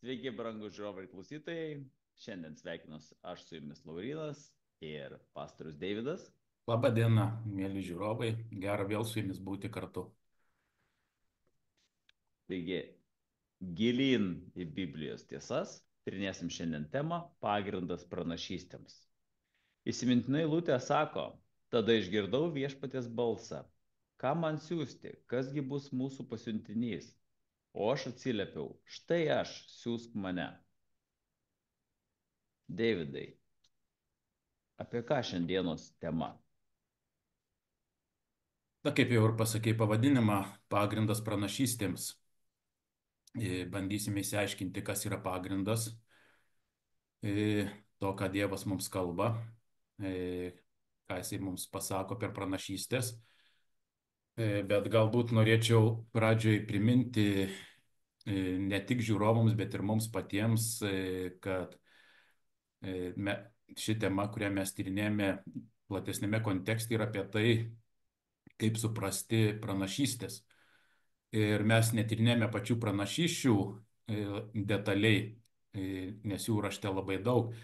Sveiki, brangūs žiūrovai ir klausytojai. Šiandien sveikinuosi aš su jumis Laurynas ir pastorius Deividas. Labą dieną, mėly žiūrovai. Gera vėl su jumis būti kartu. Taigi, gilyn į Biblijos tiesas, tyrinėsim šiandien temą pagrindas pranašystėms. Įsimintinai Lutė sako, tada išgirdau viešpaties balsą. Ką man siųsti, kasgi bus mūsų pasiuntinys? O aš atsiliepiau, štai aš, siūsk mane. Deividai, apie ką šiandienos tema? Na, kaip jau ir pasakė pavadinimą, pagrindas pranašystėms. Bandysime įsiaiškinti, kas yra pagrindas to, ką Dievas mums kalba, ką Jisai mums pasako per pranašystės. Bet galbūt norėčiau pradžioj priminti ne tik žiūrovams, bet ir mums patiems, kad ši tema, kurią mes tyrinėjame platesnėme kontekste, yra apie tai, kaip suprasti pranašystės. Ir mes netyrinėjame pačių pranašysčių detaliai, nes jų rašte labai daug,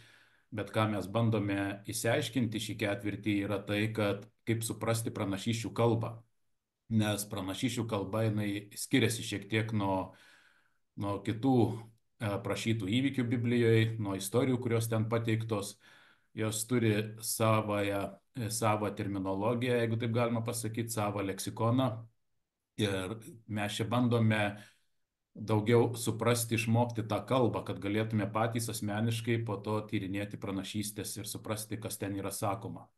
bet ką mes bandome įsiaiškinti šį ketvirtį yra tai, kad kaip suprasti pranašysčių kalbą. Nes pranašysčių kalba jinai skiriasi šiek tiek nuo kitų aprašytų įvykių Biblijoje, nuo istorijų, kurios ten pateiktos. Jos turi savą terminologiją, jeigu taip galima pasakyti, savą leksikoną. Ir mes čia bandome daugiau suprasti, išmokti tą kalbą, kad galėtume patys asmeniškai po to tyrinėti pranašystės ir suprasti, kas ten yra sakoma.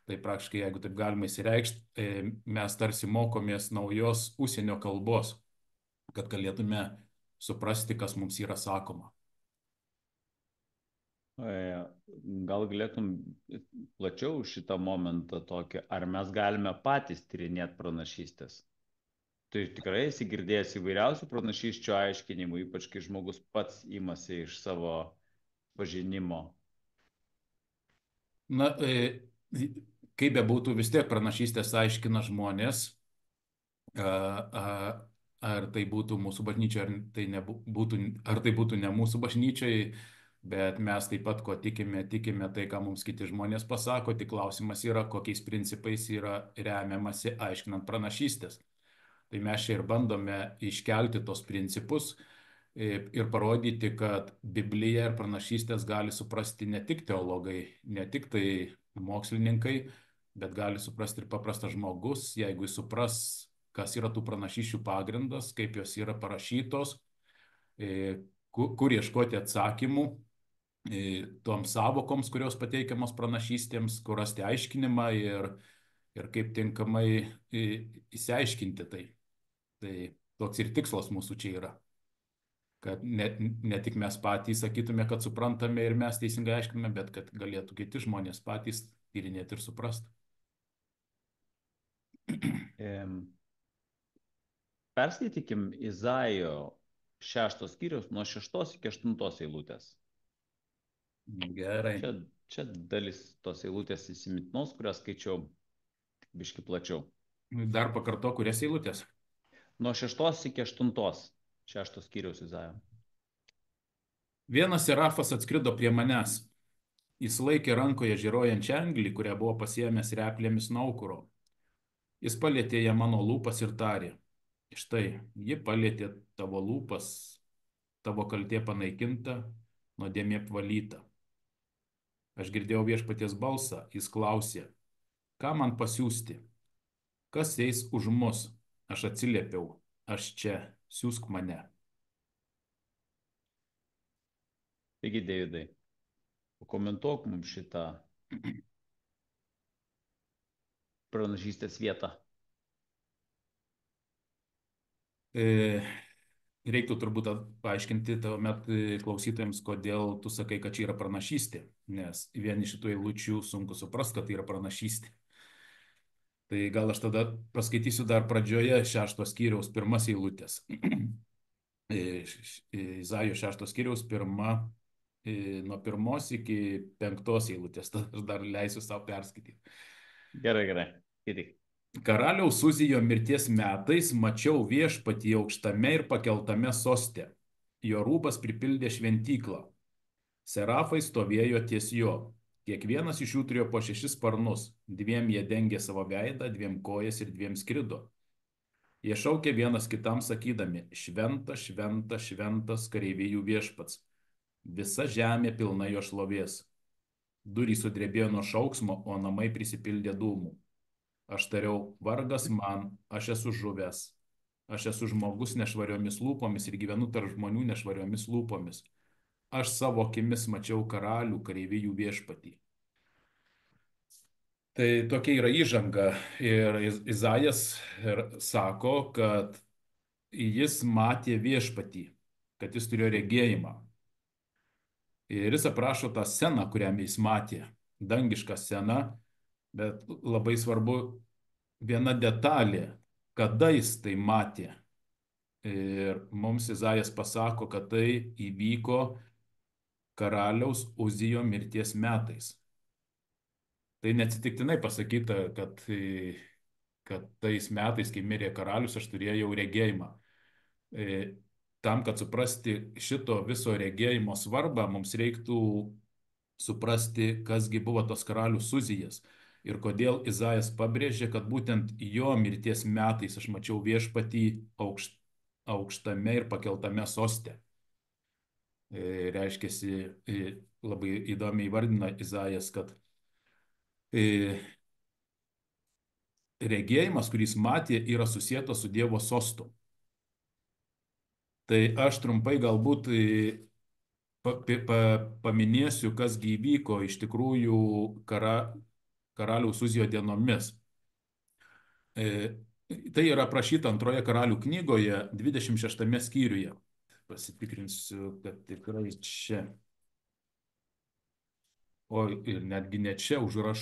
Tai praktiškai, jeigu taip galima įsireikšti, mes tarsi mokomės naujos užsienio kalbos, kad galėtume suprasti, kas mums yra sakoma. Gal galėtum plačiau šitą momentą tokį, ar mes galime patys tyrinėti pranašystės? Tu tikrai esi girdėjęs įvairiausių pranašysčių aiškinimų, ypač kai žmogus pats imasi iš savo pažinimo. Na, kaip bebūtų, vis tiek pranašystės aiškina žmonės, ar tai būtų mūsų bažnyčia, ar tai būtų ne mūsų bažnyčiai, bet mes taip pat, ko tikime tai, ką mums kiti žmonės pasako, tik klausimas yra, kokiais principais yra remiamasi aiškinant pranašystės. Tai mes čia ir bandome iškelti tos principus ir parodyti, kad Bibliją ir pranašystės gali suprasti ne tik teologai, ne tik tai mokslininkai, bet gali suprasti ir paprastas žmogus, jeigu jis supras, kas yra tų pranašysčių pagrindas, kaip jos yra parašytos, kur ieškoti atsakymų toms savokoms, kurios pateikiamos pranašystėms, kur rasti aiškinimą ir kaip tinkamai įsiaiškinti tai. Tai toks ir tikslas mūsų čia yra, kad ne tik mes patys sakytume, kad suprantame ir mes teisingai aiškiname, bet kad galėtų kiti žmonės patys tyrinėti ir suprasti. Perskaitykim Izaijo 6 skyrius nuo 6 iki 8 eilutės. Gerai. Čia dalis tos eilutės įsimintinos, kurias skaičiau biški plačiau. Dar pakarto, kurias eilutės? Nuo 6 iki 8. 6 skyriaus Izaijo. Vienas serafas atskrido prie manęs. Jis laikė rankoje žėrojančią anglį, kurią buvo pasiėmęs replėmis nuo aukuro. Jis palėtė ją mano lūpas ir tarė: štai, ji palėtė tavo lūpas, tavo kaltė panaikinta, nuodėmė apvalyta. Aš girdėjau viešpaties balsą, jis klausė: ką man pasiųsti? Kas eis už mus? Aš atsiliepiau: aš čia, siųsk mane. Taigi, Deividai, pakomentuok mums šitą pranašystės vietą. Reiktų turbūt paaiškinti tuomet klausytojams, kodėl tu sakai, kad čia yra pranašystė, nes vien iš šitų eilučių sunku suprasti, kad tai yra pranašystė. Tai gal aš tada paskaitysiu dar pradžioje 6 skyriaus pirmas eilutės. Izaijo 6 skyriaus nuo 1 iki 5 eilutės, tad aš dar leisiu savo perskaityti. Gerai, skaityk. Karaliaus Uzijo mirties metais mačiau viešpatį aukštame ir pakeltame soste. jo rūbas pripildė šventyklą. Serafai stovėjo ties jo. Kiekvienas iš jų turėjo po 6 sparnus, 2 jie dengė savo veidą, 2 kojas ir 2 skrido. Jie šaukė vienas kitam sakydami, šventas, šventas, šventas kareivijų viešpats. Visa žemė pilna jo šlovės. Durys sudrebėjo nuo šauksmo, o namai prisipildė dūmų. Aš tariau, vargas man, aš esu žuvęs. Aš esu žmogus nešvariomis lūpomis ir gyvenu tarp žmonių nešvariomis lūpomis. Aš savo akimis mačiau karalių, kareivijų viešpatį. Tai tokia yra įžanga. Ir Izaijas sako, kad jis matė viešpatį, kad jis turėjo regėjimą. Ir jis aprašo tą sceną, kurią jis matė. Dangišką sceną, bet labai svarbu viena detalė, kada jis tai matė. Ir mums Izaijas pasako, kad tai įvyko karaliaus Uzijo mirties metais. Tai neatsitiktinai pasakyta, kad tais metais, kai mirė karalius, aš turėjau regėjimą. Tam, kad suprasti šito viso regėjimo svarbą, mums reiktų suprasti, kasgi buvo tas karalius Uzijas ir kodėl Izaijas pabrėžė, kad būtent jo mirties metais aš mačiau viešpatį aukštame ir pakeltame soste. Reiškiasi, labai įdomiai įvardina Izaijas, kad regėjimas, kuris matė, yra susijęs su Dievo sostu. Tai aš trumpai galbūt paminėsiu, kas įvyko iš tikrųjų karaliaus Uzijo dienomis. Tai yra aprašyta antroje karalių knygoje, 26 skyriuje. Pasitikrinsiu, kad tikrai čia. O ir netgi ne čia, užraš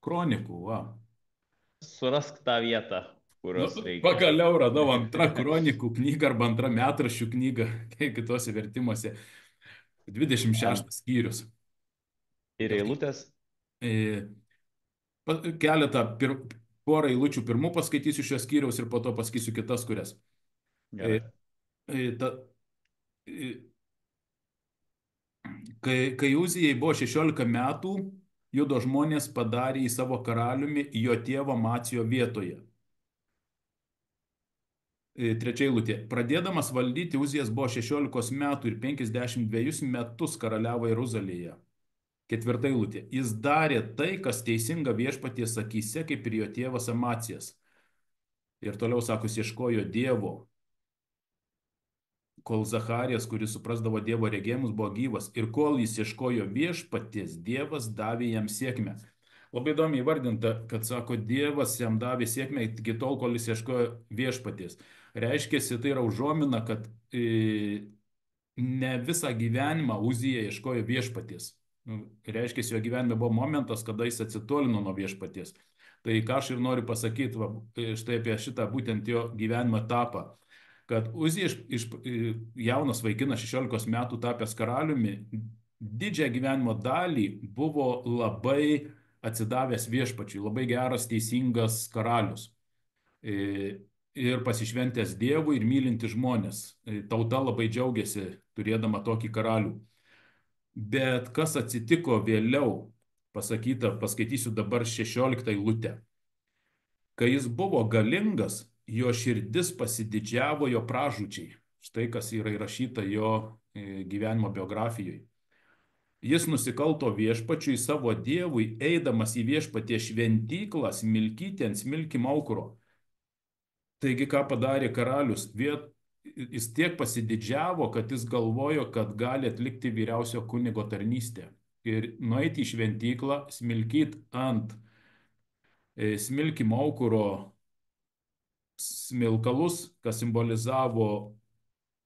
kronikų. Va. Surask tą vietą, kurios reikia. Pagaliau radau antrą kronikų knygą arba antrą metraščių knygą, kitose vertimuose. 26 skyrius. Ir eilutės? Keletą, porą eilučių pirmų paskaitysiu šios skyriaus ir po to pasakysiu kitas, kurias. Gerai. Kai Uzijai buvo 16 metų, Judo žmonės padarė į savo karaliumi jo tėvo Macijo vietoje. Trečia eilutė. Pradėdamas valdyti, Uzijas buvo 16 metų ir 52 metus karaliavo Jeruzalėje. Ketvirta eilutė. Jis darė tai, kas teisinga viešpaties akyse, kaip ir jo tėvas Amacijas. Ir toliau sako, jis ieškojo Dievo. Kol Zacharijas, kuris suprasdavo Dievo regėjimus, buvo gyvas. Ir kol jis ieškojo viešpaties, Dievas davė jam sėkmę. Labai įdomiai įvardinta, kad sako, Dievas jam davė sėkmę iki tol, kol jis ieškojo viešpaties. Reiškiasi, tai yra užuomina, kad ne visą gyvenimą Uzija ieškojo viešpaties. Reiškiasi, jo gyvenime buvo momentas, kada jis atsitolino nuo viešpaties. Tai ką aš ir noriu pasakyti, štai apie šitą būtent jo gyvenimo etapą. Kad Uzija jaunas vaikinas 16 metų tapęs karaliumi, didžiąją gyvenimo dalį buvo labai atsidavęs viešpačiui, labai geras, teisingas karalius. Ir pasišventęs Dievui ir mylinti žmonės. Tauta labai džiaugiasi turėdama tokį karalių. Bet kas atsitiko vėliau, paskaitysiu dabar 16 eilutę. Kai jis buvo galingas, jo širdis pasididžiavo jo pražūčiai. Štai kas yra įrašyta jo gyvenimo biografijoje. Jis nusikalto viešpačiui savo Dievui, eidamas į viešpatie šventyklą smilkyti ant smilkimo aukuro. Taigi ką padarė karalius? Jis tiek pasididžiavo, kad jis galvojo, kad gali atlikti vyriausio kunigo tarnystę. Ir nueiti į šventyklą, smilkyti ant smilkimo aukuro smilkalus, kas simbolizavo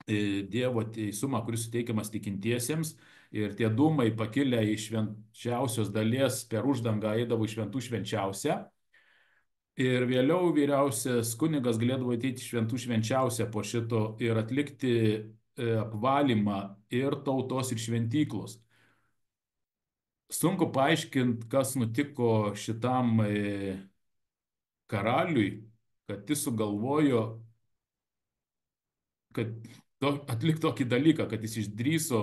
Dievo teisumą, kuris suteikiamas tikintiesiems. Ir tie dūmai pakilę iš švenčiausios dalies per uždangą eidavo į šventų švenčiausią. Ir vėliau vyriausias kunigas galėdavo ateiti šventų švenčiausią po šito ir atlikti apvalymą ir tautos ir šventyklos. Sunku paaiškinti, kas nutiko šitam karaliui, kad jis sugalvojo, kad atlikti tokį dalyką, kad jis išdryso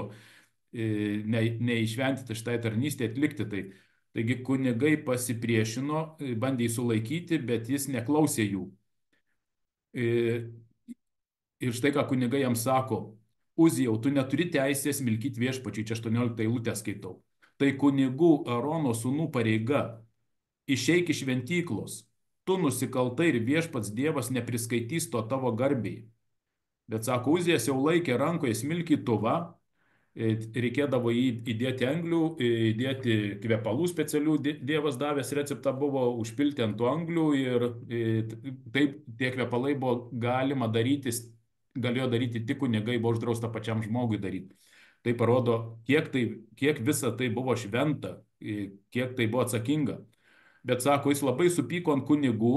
neįšventyti šitai tarnystė atlikti. Taigi kunigai pasipriešino, bandė jį sulaikyti, bet jis neklausė jų. E, Ir štai ką kunigai jam sako, Uzijau, tu neturi teisės milkyti viešpačiui, čia 18 eilutę skaitau. Tai kunigų Arono sūnų pareiga, išeik iš šventyklos, tu nusikaltai ir viešpats Dievas nepriskaitys to tavo garbiai. Bet sako, Uzijas jau laikė rankoje smilkytuvą, reikėdavo įdėti anglių, įdėti kvepalų specialių, Dievas davęs receptą buvo užpilti ant tų anglių ir taip tie kvepalai buvo galima daryti, galėjo daryti tik kunigai, buvo uždrausta pačiam žmogui daryti. Tai parodo, kiek visa tai buvo šventa, kiek tai buvo atsakinga. Bet sako, jis labai supyko ant kunigų,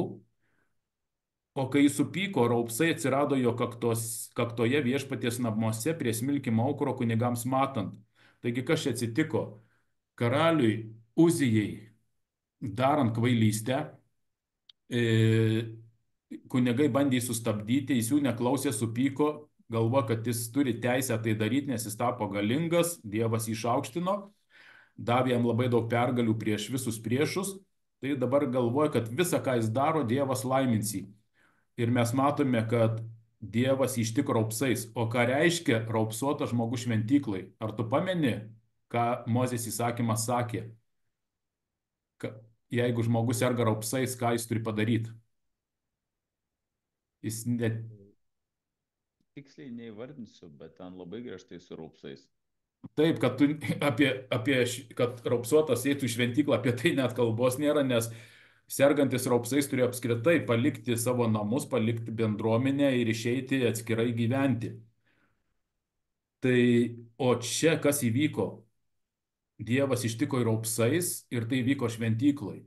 o kai jis supyko, raupsai atsirado jo kaktoje viešpaties namuose prie smilkimo aukuro kunigams matant. Taigi kas čia atsitiko? Karaliui Uzijai darant kvailystę, kunigai bandė jį sustabdyti, jis jų neklausė, supyko, galvo, kad jis turi teisę tai daryti, nes jis tapo galingas, Dievas jį išaukštino, davė jam labai daug pergalių prieš visus priešus, tai dabar galvoja, kad visą, ką jis daro, Dievas laimins jį. Ir mes matome, kad Dievas ištiko raupsais. O ką reiškia raupsuotas žmogus šventyklai? Ar tu pameni, ką Mozės įsakymas sakė? Jeigu žmogus serga raupsais, ką jis turi padaryti? Jis net... Tiksliai neįvardinsiu, bet ten labai griežtai su raupsais. Taip, kad, kad raupsuotas eitų į šventyklą, apie tai net kalbos nėra, nes sergantis raupsais turėjo apskritai palikti savo namus, palikti bendruomenę ir išeiti atskirai gyventi. Tai, o čia kas įvyko? Dievas ištiko ir raupsais ir tai vyko šventyklai.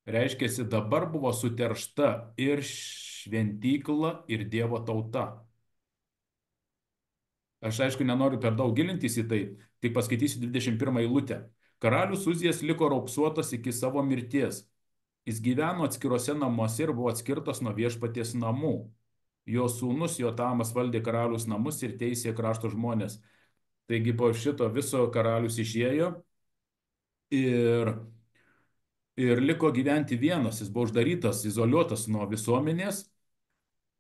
Reiškia, dabar buvo suteršta ir šventykla, ir Dievo tauta. Aš aišku nenoriu per daug gilintis į tai, tik paskaitysiu 21 eilutę. Karalius Uzijas liko raupsuotas iki savo mirties. Jis gyveno atskiruose namuose ir buvo atskirtas nuo viešpaties namų. Jo sūnus Jotamas valdė karalius namus ir teisė krašto žmonės. Taigi po šito viso karalius išėjo ir liko gyventi vienas. Jis buvo uždarytas, izoliuotas nuo visuomenės,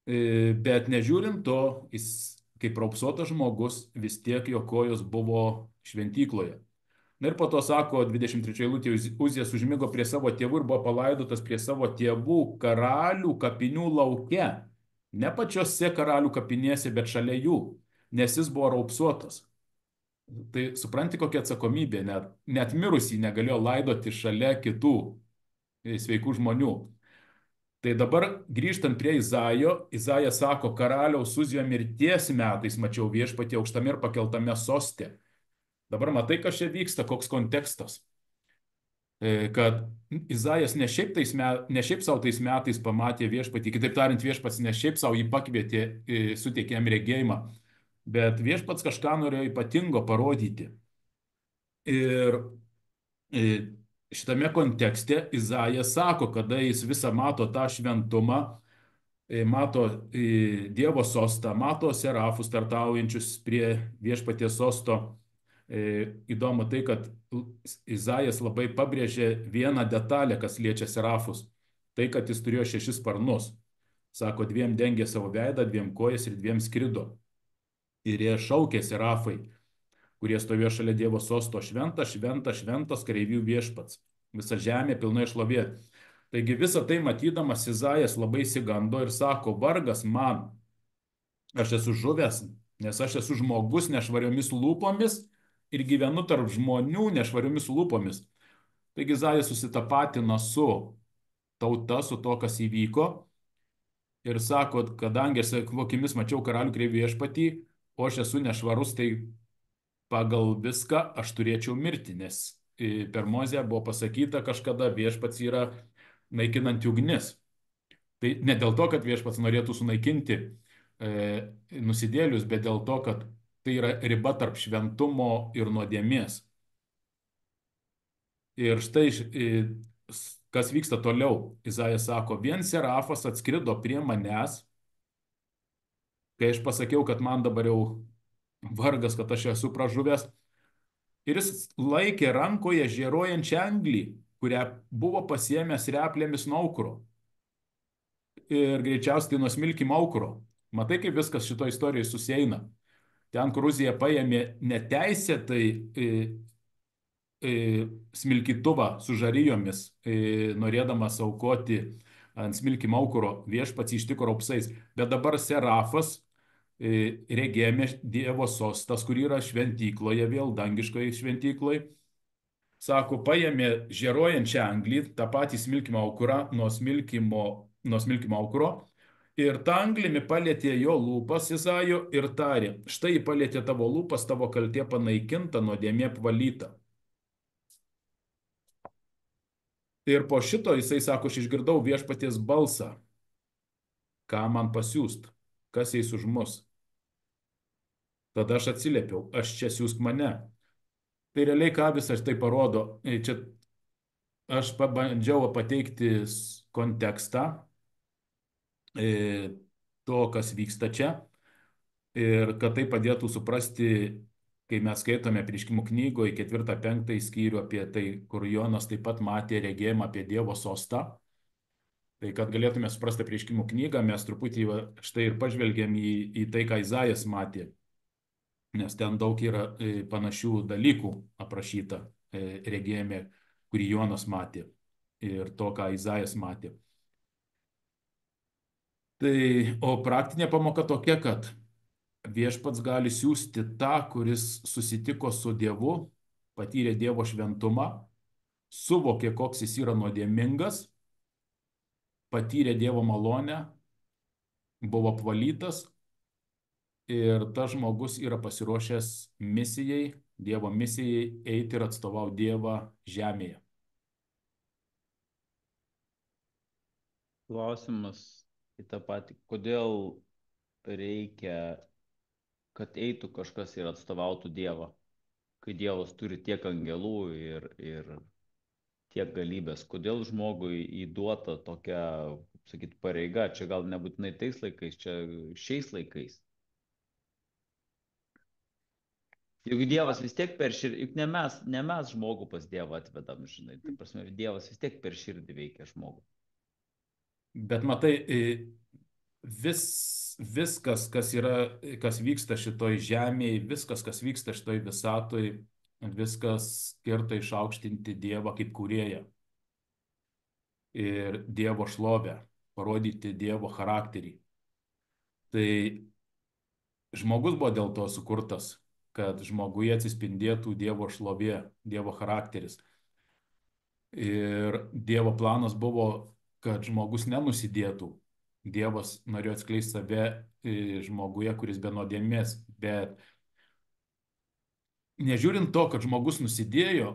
bet nežiūrint to, jis kaip raupsuotas žmogus vis tiek jo kojos buvo šventykloje. Na ir po to sako 23 eilutė, Uzijas užmigo prie savo tėvų ir buvo palaidotas prie savo tėvų karalių kapinių lauke. Ne pačiose karalių kapinėse, bet šalia jų, nes jis buvo raupsuotas. Tai supranti, kokia atsakomybė, net mirusį negalėjo laidoti šalia kitų sveikų žmonių. Tai dabar grįžtant prie Izaijo, Izaija sako, karaliaus Uzijo mirties metais mačiau viešpatį aukštame ir pakeltame soste. Dabar matai, kas čia vyksta, koks kontekstas. Kad Izaijas ne šiaip savo tais metais pamatė viešpatį, kitaip tariant, viešpats ne šiaip savo jį pakvietė, suteikė jam regėjimą, bet viešpats kažką norėjo ypatingo parodyti. Ir šitame kontekste Izaijas sako, kada jis visą mato tą šventumą, mato Dievo sostą, mato serafus tartaujančius prie viešpaties sosto. Įdomu tai, kad Izaijas labai pabrėžė vieną detalę, kas liečia serafus. Tai, kad jis turėjo 6 sparnus. Sako, 2 dengė savo veidą, 2 kojas ir 2 skrido. Ir jie šaukė serafai, kurie stovėjo šalia Dievo sosto, šventas, šventas, šventas kareivių viešpats. Visa žemė pilnai šlovė. Taigi visą tai matydamas Izaijas labai išsigando ir sako, vargas man, aš esu žuvęs, nes aš esu žmogus nešvariomis lūpomis ir gyvenu tarp žmonių nešvariomis lūpomis. Taigi Izaijas susitapatina su tauta, su to, kas įvyko ir sako, kadangi aš savo akimis mačiau karalių kareivių viešpatį, o aš esu nešvarus, tai pagal viską aš turėčiau mirti, nes per Mozę buvo pasakyta kažkada viešpats yra naikinanti ugnis. Tai ne dėl to, kad viešpats norėtų sunaikinti nusidėlius, bet dėl to, kad tai yra riba tarp šventumo ir nuodėmės. Ir štai kas vyksta toliau. Izaijas sako, vien serafas atskrido prie manęs kai aš pasakiau, kad man dabar jau vargas, kad aš esu pražuvęs, ir jis laikė rankoje žėruojančią anglį, kurią buvo pasiėmęs replėmis nuo aukuro. Ir greičiausiai tai nuo smilkimo aukuro. Matai, kaip viskas šito istorijoje susieina. Ten, kur Rusija paėmė neteisėtai smilkytuvą su žarijomis, norėdamas aukoti ant smilkimo aukuro, viešpats ištiko raupsais. Bet dabar Serafas regėjome Dievo sostas, kur yra šventykloje, vėl dangiškoje šventykloje. Sako, paėmė žėruojančią anglį, tą patį smilkimo aukurą nuo smilkimo aukuro, ir tą anglimi palėtė jo lūpas Izaijo ir tarė, štai palėtė tavo lūpas, tavo kaltė panaikinta, nuodėmė apvalyta. Ir po šito jisai sako, aš išgirdau viešpaties balsą, ką man pasiūst, kas eis už mus. Tada aš atsiliepiau, aš čia siūsk mane. Tai realiai ką visas tai parodo. Čia aš pabandžiau pateikti kontekstą to, kas vyksta čia. Ir kad tai padėtų suprasti, kai mes skaitome Apreiškimo knygoje 4-5 skyrių apie tai, kur Jonas taip pat matė regėjimą apie Dievo sostą. Tai kad galėtume suprasti Apreiškimo knygą, mes truputį štai ir pažvelgėm į tai, ką Izaijas matė. Nes ten daug yra panašių dalykų aprašyta regėjime, kurį Jonas matė ir to, ką Izaijas matė. Tai, o praktinė pamoka tokia, kad viešpats gali siūsti tą, kuris susitiko su Dievu, patyrė Dievo šventumą, suvokė, koks jis yra nuodėmingas, patyrė Dievo malonę, buvo apvalytas ir tas žmogus yra pasiruošęs misijai, Dievo misijai eiti ir atstovauti Dievą žemėje. Klausimas į tą patį, kodėl reikia, kad eitų kažkas ir atstovautų Dievą, kai Dievas turi tiek angelų ir tiek galybės. Kodėl žmogui įduota tokia, kaip sakyt, pareiga, čia gal nebūtinai tais laikais, čia šiais laikais. Juk Dievas vis tiek per širdį, juk ne mes žmogų pas Dievą atvedam, žinai, ta prasme, Dievas vis tiek per širdį veikia žmogų. Bet matai, viskas, kas vyksta šitoj žemėje, viskas, kas vyksta šitoj visatoj, viskas skirta išaukštinti Dievą kaip kūrėją ir Dievo šlovę, parodyti Dievo charakterį. Tai žmogus buvo dėl to sukurtas, kad žmoguje atsispindėtų Dievo šlovė, Dievo charakteris. Ir Dievo planas buvo, kad žmogus nenusidėtų. Dievas norėjo atskleisti save žmoguje, kuris be nuodėmės, bet nežiūrint to, kad žmogus nusidėjo,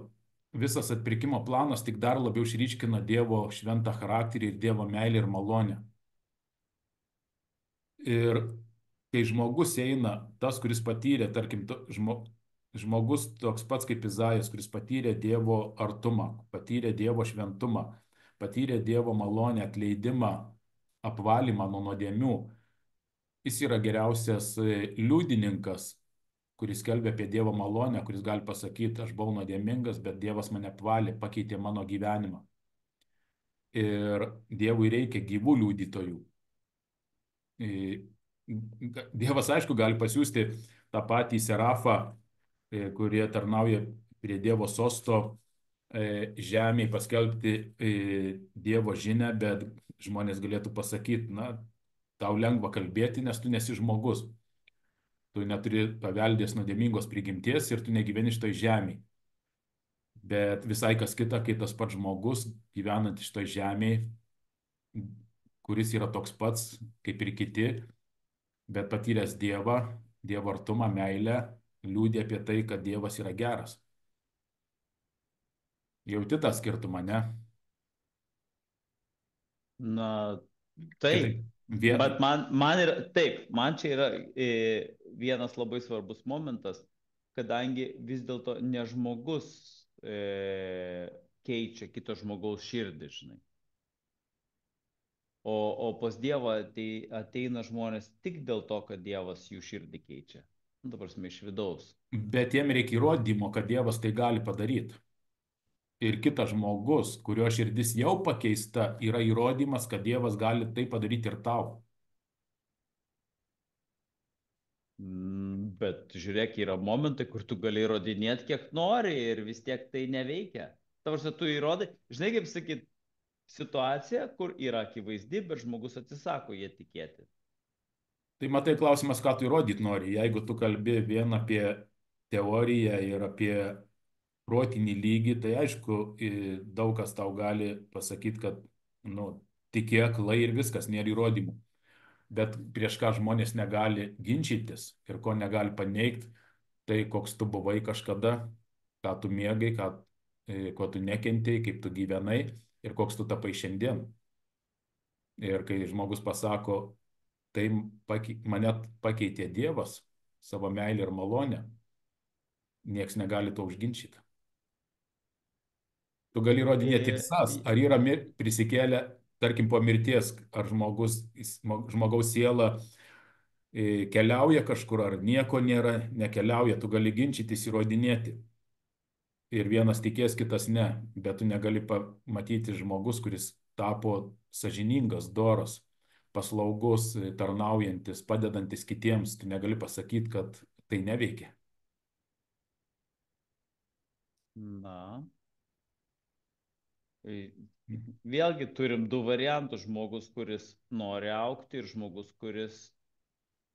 visas atpirkimo planas tik dar labiau išryškina Dievo šventą charakterį ir Dievo meilę ir malonę. Ir kai žmogus eina, tas, kuris patyrė, tarkim, žmogus toks pats kaip Izaijas, kuris patyrė Dievo artumą, patyrė Dievo šventumą, patyrė Dievo malonę, atleidimą, apvalymą nuo nuodėmių, jis yra geriausias liudininkas, kuris skelbia apie Dievo malonę, kuris gali pasakyti, aš buvau nuodėmingas, bet Dievas mane apvalė, pakeitė mano gyvenimą. Ir Dievui reikia gyvų liudytojų. Dievas, aišku, gali pasiūsti tą patį Serafą, kurie tarnauja prie Dievo sosto žemėje, paskelbti Dievo žinią, bet žmonės galėtų pasakyti, na, tau lengva kalbėti, nes tu nesi žmogus. Tu neturi paveldės nuodėmingos prigimties ir tu negyveni šitoj žemėje. Bet visai kas kita, kai tas pats žmogus gyvenant šitoj žemėje, kuris yra toks pats kaip ir kiti, bet patyręs Dievą, Dievo artumą, meilę, liūdė apie tai, kad Dievas yra geras. Jauti tą skirtumą, ne? Na, taip. Bet man yra, taip, man čia yra vienas labai svarbus momentas, kadangi vis dėlto ne žmogus keičia kito žmogaus širdį, žinai. O pas Dievą ateina žmonės tik dėl to, kad Dievas jų širdį keičia. Nu, ta prasme, iš vidaus. Bet jiem reikia įrodymo, kad Dievas tai gali padaryti. Ir kitas žmogus, kurio širdis jau pakeista, yra įrodymas, kad Dievas gali tai padaryti ir tau. Bet žiūrėk, yra momentai, kur tu gali įrodinėti, kiek nori ir vis tiek tai neveikia. Tavars, tu įrodai, žinai, kaip sakyt, situacija, kur yra akivaizdi, bet žmogus atsisako jie tikėti. Tai matai klausimas, ką tu įrodyti nori. Jeigu tu kalbi vien apie teoriją ir apie protinį lygį, tai aišku, daug kas tau gali pasakyti, kad nu, tikėk klai ir viskas, nėra įrodymų. Bet prieš ką žmonės negali ginčytis ir ko negali paneigti, tai koks tu buvai kažkada, ką tu mėgai, ko tu nekentėjai, kaip tu gyvenai ir koks tu tapai šiandien. Ir kai žmogus pasako, tai mane pakeitė Dievas savo meilę ir malonę, nieks negali to užginčyti. Tu gali įrodinėti tiesas, ar yra prisikėlę, tarkim, po mirties, ar žmogaus siela keliauja kažkur, ar nieko nėra, nekeliauja, tu gali ginčytis, įrodinėti. Ir vienas tikės, kitas ne, bet tu negali pamatyti žmogus, kuris tapo sažiningas, doras, paslaugus, tarnaujantis, padedantis kitiems, tu negali pasakyti, kad tai neveikia. Na. Vėlgi turim du variantus. Žmogus, kuris nori aukti ir žmogus, kuris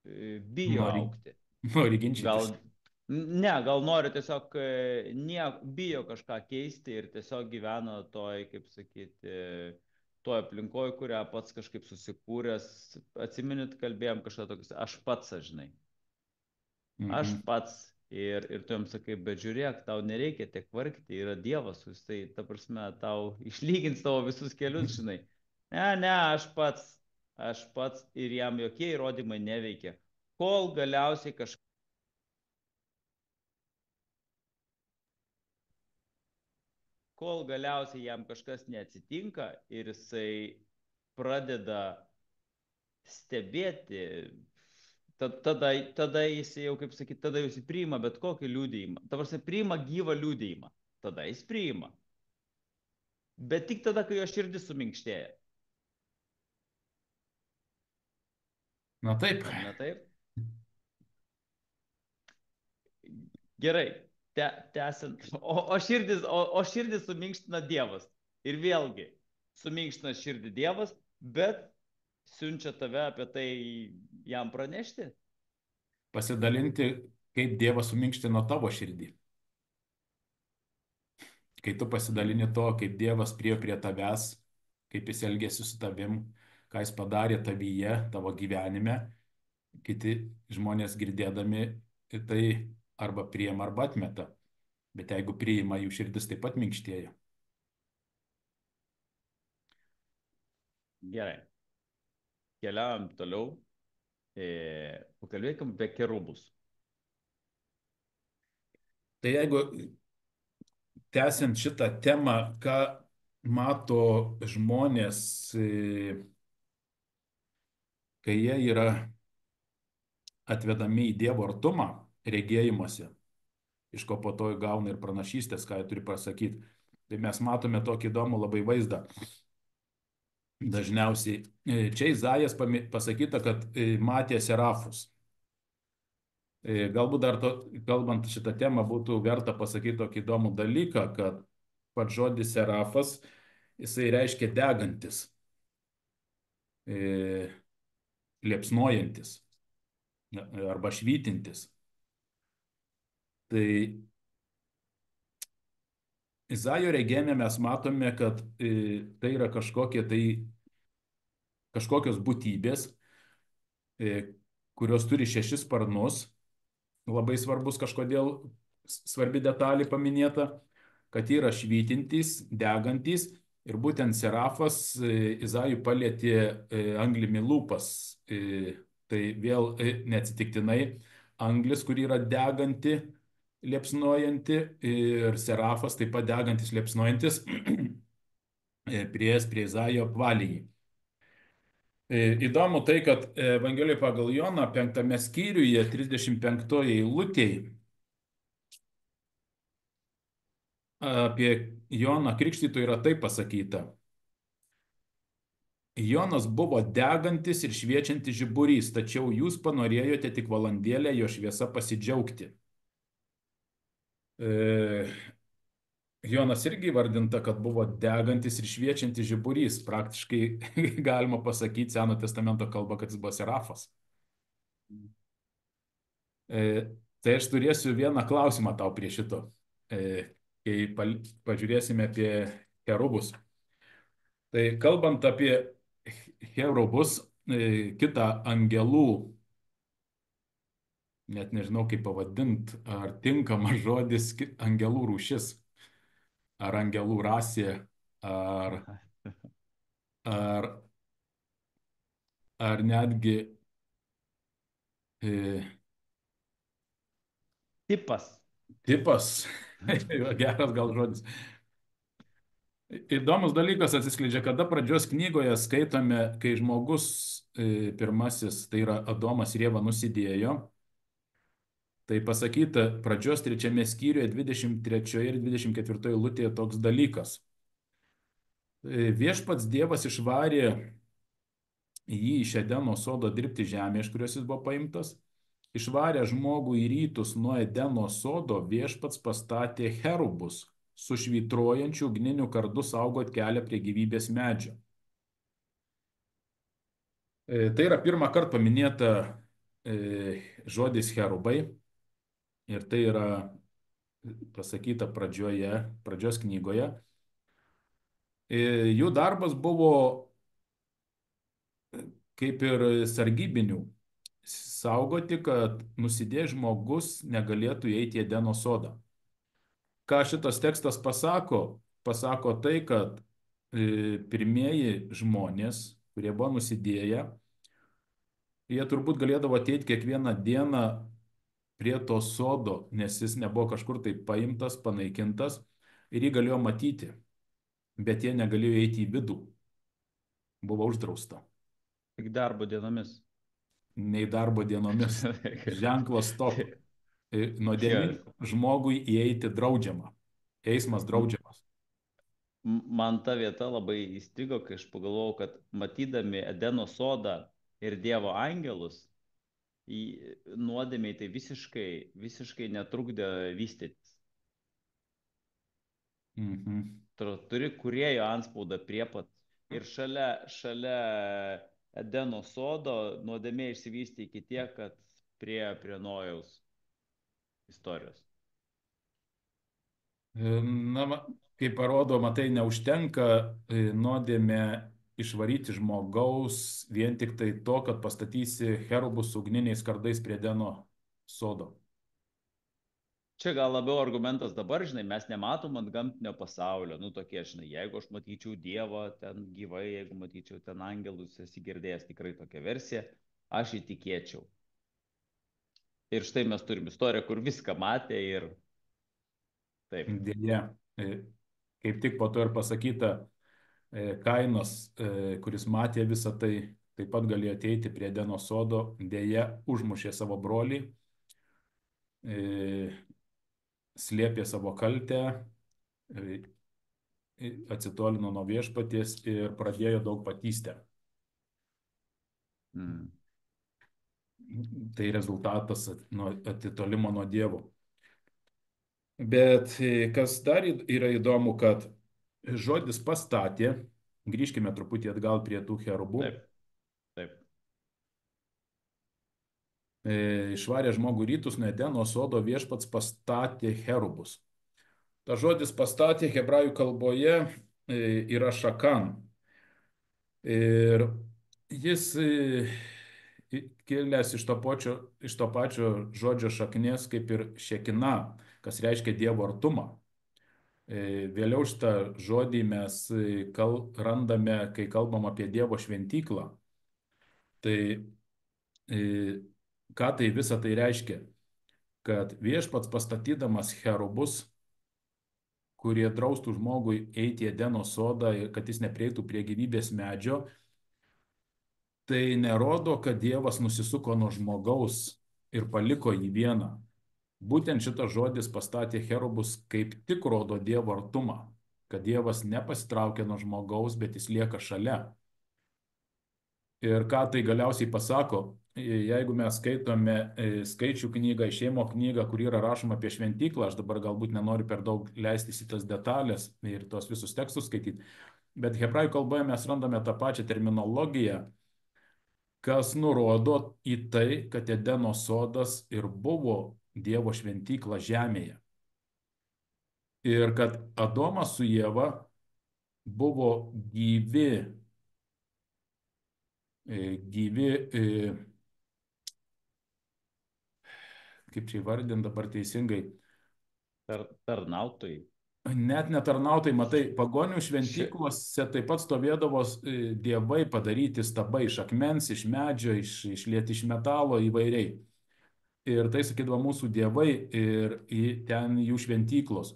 bijo aukti. Nori ginčytis. Gal nori tiesiog bijo kažką keisti ir tiesiog gyvena toj, kaip sakyti, toj aplinkoje, kurią pats kažkaip susikūręs. Atsiminit, kalbėjom kažką tokius, aš pats, žinai. Aš pats. Ir tu jam sakai, bet žiūrėk, tau nereikia tiek vargti, yra Dievas, jisai, ta prasme, tau išlygins tavo visus kelius, žinai. Ne, aš pats ir jam jokie įrodymai neveikia. Kol galiausiai jam kažkas neatsitinka ir jisai pradeda stebėti, tada jis jau, kaip sakyti, tada jis priima bet kokį liūdėjimą. Tavarsime, priima gyvą liūdėjimą. Tada jis priima. Bet tik tada, kai jo širdis suminkštėja. Na taip. Ar ne taip? Gerai, tęsiant. O širdis suminkština Dievas. Ir vėlgi, suminkština širdį Dievas, bet siunčia tave apie tai jam pranešti. Pasidalinti, kaip Dievas suminkštino tavo širdį. Kai tu pasidalini to, kaip Dievas prie tavęs, kaip jis elgėsi su tavim, ką jis padarė tavyje, tavo gyvenime, kiti žmonės girdėdami tai arba priima, arba atmeta. Bet jeigu priima, jų širdis taip pat minkštėja. Gerai. Keliaujam toliau. Pakalbėkim apie kerubus. Tai jeigu tęsiant šitą temą, ką mato žmonės, kai jie yra atvedami į Dievo artumą regėjimuose, iš ko po to gauna ir pranašystės, ką jie turi pasakyti, tai mes matome tokį įdomų labai vaizdą. Dažniausiai čia Izaijas pasakyta, kad matė serafus. Galbūt dar kalbant šitą temą būtų verta pasakyti tokį įdomų dalyką, kad pats žodis serafas, jisai reiškia degantis, liepsnojantis arba švytintis. Tai Izaijo regėjime mes matome, kad tai yra kažkokios būtybės, kurios turi 6 sparnus. Labai svarbus kažkodėl svarbi detalė paminėta, kad yra švytintys, degantys ir būtent serafas Izajui palietė anglimi lūpas. Tai vėl neatsitiktinai anglis, kur yra deganti, liepsnojanti ir serafas taip pat degantis, liepsnojantis prieės prie Izajo apvalijai. Įdomu tai, kad Evangelijoje pagal Joną 5 skyriuje 35 eilutėje apie Joną Krikštytoją yra taip pasakyta. Jonas buvo degantis ir šviečiantis žiburys, tačiau jūs panorėjote tik valandėlę jo šviesa pasidžiaugti. Jonas irgi vardinta, kad buvo degantis ir šviečiantis žiburys. Praktiškai galima pasakyti Seno testamento kalba, kad jis buvo serafas. Tai aš turėsiu vieną klausimą tau prie šito, kai pažiūrėsime apie cherubus. Tai kalbant apie cherubus, kitą angelų, net nežinau kaip pavadint, ar tinkamas žodis angelų rūšis, ar angelų rasė, ar, ar, ar netgi Tipas. tipas, geras gal žodis. Įdomus dalykas atsiskleidžia, kada pradžios knygoje skaitome, kai žmogus pirmasis, tai yra Adomas ir Ieva nusidėjo. Tai pasakyta pradžios 3 skyriuje 23 ir 24 eilutėje toks dalykas. Viešpats Dievas išvarė jį iš Edeno sodo dirbti žemėje, iš kurios jis buvo paimtas. Išvarė žmogų į rytus nuo Edeno sodo, viešpats pastatė cherubus su švytrojančiu ugniniu kardu saugot kelią prie gyvybės medžio. Tai yra pirmą kartą paminėta žodis cherubai ir tai yra pasakyta pradžios knygoje. Jų darbas buvo kaip ir sargybinių saugoti, kad nusidėjęs žmogus negalėtų įeiti į Edeno sodą. Ką šitas tekstas pasako? Pasako tai, kad pirmieji žmonės, kurie buvo nusidėję, jie turbūt galėdavo ateiti kiekvieną dieną prie to sodo, nes jis nebuvo kažkur tai paimtas, panaikintas ir jį galėjo matyti, bet jie negalėjo eiti į vidų. Buvo uždrausta. Tik darbo dienomis. Nei darbo dienomis. Ženklas stop. Nuodėmingam žmogui įeiti draudžiama. Eismas draudžiamas. Man ta vieta labai įstrigo, kai aš pagalvojau, kad matydami Edeno sodą ir Dievo angelus, nuodėmiai tai visiškai netrukdė vystytis. Turi kūrėjo antspaudą prie pat. Ir šalia Edeno sodo nuodėmė išsivystė iki tiek, kad prie Nojaus istorijos. Na, kaip parodo, matai, neužtenka nuodėmę išvaryti žmogaus vien tik tai to, kad pastatysi cherubus su ugniniais kardais prie Edeno sodo. Čia gal labiau argumentas dabar, žinai, mes nematom ant gamtinio pasaulio, tokie, žinai, jeigu aš matyčiau Dievą ten gyvai, jeigu matyčiau ten angelus, esi girdėjęs tikrai tokią versiją, aš įtikėčiau. Ir štai mes turim istoriją, kur viską matė ir taip. Dėja, kaip tik po to ir pasakyta, Kainas, kuris matė visą tai, taip pat galėjo ateiti prie Edeno sodo, dėja užmušė savo brolį, slėpė savo kaltę, atsitolino nuo viešpaties ir pradėjo daug patystę. Tai rezultatas atitolimo nuo Dievo. Bet kas dar yra įdomu, kad žodis pastatė, grįžkime truputį atgal prie tų cherubų. Taip. Išvarė žmogų rytus nuo Edeno sodo, viešpats pastatė cherubus. Ta žodis pastatė hebrajų kalboje yra šakan. Ir jis kilęs iš to pačio žodžio šaknies kaip ir šekina, kas reiškia Dievo artumą. Vėliau šitą žodį mes randame, kai kalbam apie Dievo šventyklą. Tai ką tai visą tai reiškia? Kad viešpats pastatydamas cherubus, kurie draustų žmogui eiti į Edeno sodą, kad jis neprieitų prie gyvybės medžio, tai nerodo, kad Dievas nusisuko nuo žmogaus ir paliko jį vieną. Būtent šitas žodis pastatė cherubus kaip tik rodo Dievo artumą, kad Dievas nepasitraukia nuo žmogaus, bet jis lieka šalia. Ir ką tai galiausiai pasako, jeigu mes skaitome skaičių knygą, išėjimo knygą, kur yra rašoma apie šventyklą, aš dabar galbūt nenoriu per daug leistis į tas detalės ir tos visus tekstus skaityti, bet hebrajų kalboje mes randame tą pačią terminologiją, kas nurodo į tai, kad Edeno sodas ir buvo Dievo šventykla žemėje. Ir kad Adomas su Ieva buvo gyvi, kaip čia įvardinti dabar teisingai, Tarnautojai. net netarnautai, matai, pagonių Ši... šventyklose taip pat stovėdavo dievai padaryti stabai iš akmens, iš medžio, išlieti iš metalo įvairiai. Ir tai sakydavo mūsų dievai ir ten jų šventyklos.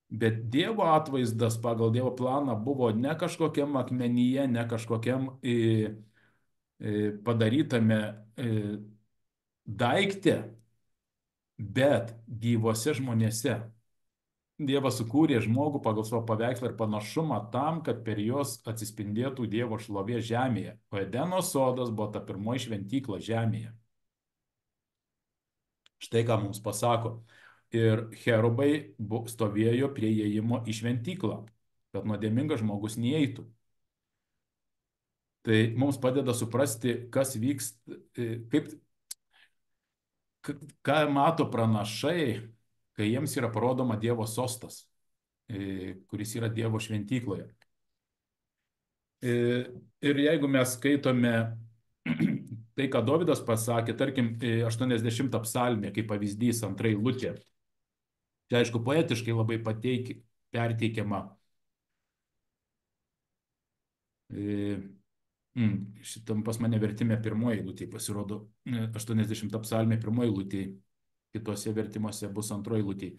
Bet Dievo atvaizdas pagal Dievo planą buvo ne kažkokiam akmenyje, ne kažkokiam padarytame daikte, bet gyvose žmonėse. Dievas sukūrė žmogų pagal savo paveikslą ir panašumą tam, kad per juos atsispindėtų Dievo šlovė žemėje. O Edeno sodas buvo ta pirmoji šventykla žemėje. Štai ką mums pasako. Ir cherubai stovėjo prie įėjimo į šventyklą, kad nuodėmingas žmogus neįeitų. Tai mums padeda suprasti, kas vyksta, ką mato pranašai, kai jiems yra parodoma Dievo sostas, kuris yra Dievo šventykloje. Ir jeigu mes skaitome tai, ką Dovydas pasakė, tarkim, 80 psalmė, kaip pavyzdys, antra eilutė, čia aišku poetiškai labai perteikiama. Šitam pas mane vertime pirmoji eilutė pasirodo, 80 psalmė pirmoji eilutė, kitose vertimuose bus antroji eilutė.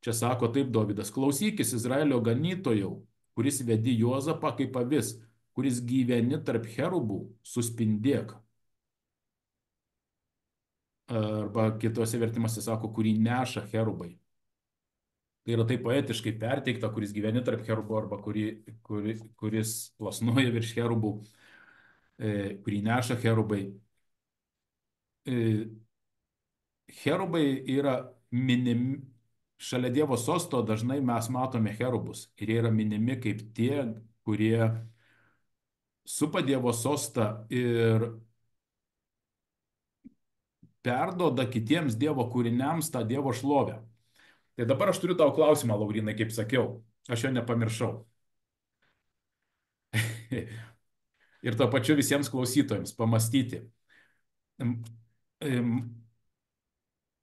Čia sako taip Dovydas: klausykis Izraelio ganytojau, kuris vedi Juozapą kaip avis, kuris gyveni tarp cherubų, suspindėk. Arba kitose vertimuose sako, kurį neša cherubai. Tai yra taip poetiškai perteikta, kuris gyveni tarp cherubų, arba kuris plasnuoja virš cherubų, kurį neša cherubai. Cherubai yra minimi, šalia Dievo sosto dažnai mes matome cherubus ir jie yra minimi kaip tie, kurie supa Dievo sostą ir perduoda kitiems Dievo kūriniams tą Dievo šlovę. Tai dabar aš turiu tau klausimą, Laurinai, kaip sakiau, aš jo nepamiršau. Ir tuo pačiu visiems klausytojams pamastyti.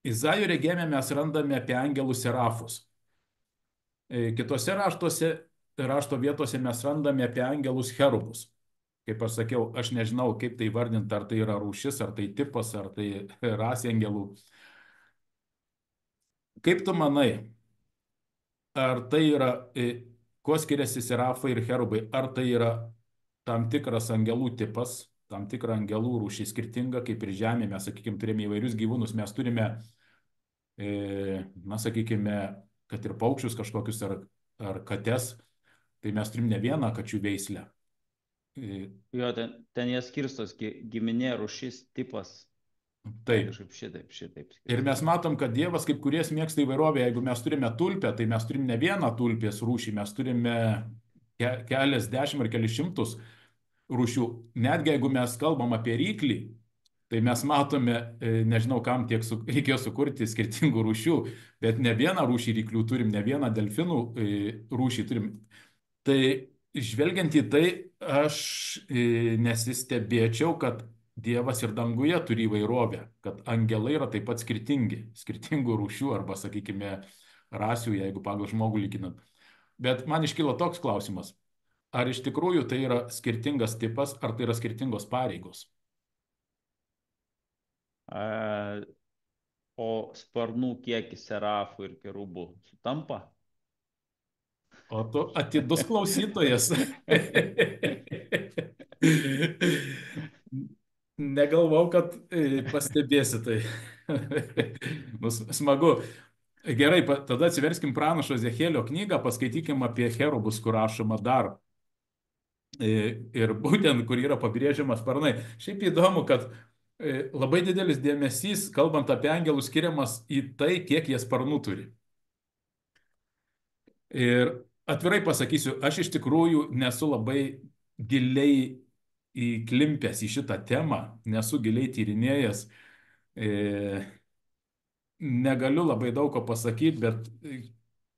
Izaijo regėjime mes randame apie angelus serafus. Kitose rašto vietose mes randame apie angelus cherubus. Kaip aš sakiau, aš nežinau, kaip tai vardinti, ar tai yra rūšis, ar tai tipas, ar tai rasė angelų. Kaip tu manai, ar tai yra, kuo skiriasi serafai ir cherubai, ar tai yra tam tikras angelų tipas, tam tikra angelų rūšį skirtinga, kaip ir žemė, mes, sakykime, turime įvairius gyvūnus, mes turime, na, sakykime, kad ir paukščius kažkokius ar kates, tai mes turim ne vieną kačių veislę. Jo, ten jie skirstos, giminė, rūšis, tipas. Taip. Šitaip. Ir mes matom, kad Dievas kaip kuris mėgsta įvairovę. Jeigu mes turime tulpę, tai mes turime ne vieną tulpės rūšį, mes turime keliasdešimt ar kelius šimtus rūšių. Netgi jeigu mes kalbam apie ryklį, tai mes matome, nežinau, kam tiek reikėjo sukurti skirtingų rūšių, bet ne vieną rūšį ryklių turim, ne vieną delfinų rūšį turim. Tai žvelgiant į tai, aš nesistebėčiau, kad Dievas ir danguje turi įvairovę, kad angelai yra taip pat skirtingų rūšių arba, sakykime, rasių, jeigu pagal žmogų lyginant. Bet man iškyla toks klausimas, ar iš tikrųjų tai yra skirtingas tipas, ar tai yra skirtingos pareigos? O sparnų kiekis serafų ir kerubų sutampa? O tu atidus klausytojas. Negalvau, kad pastebėsi tai. Smagu. Gerai, tada atsiverskim pranašo Ezechėlio knygą, paskaitykim apie cherubus, kur rašoma dar. Ir būtent, kur yra pabrėžiamas sparnai. Šiaip įdomu, kad labai didelis dėmesys, kalbant apie angelus, skiriamas į tai, kiek jie sparnų turi. Ir atvirai pasakysiu, aš iš tikrųjų nesu labai giliai įklimpęs į šitą temą, nesu giliai tyrinėjęs. E, Negaliu labai daug ko pasakyti, bet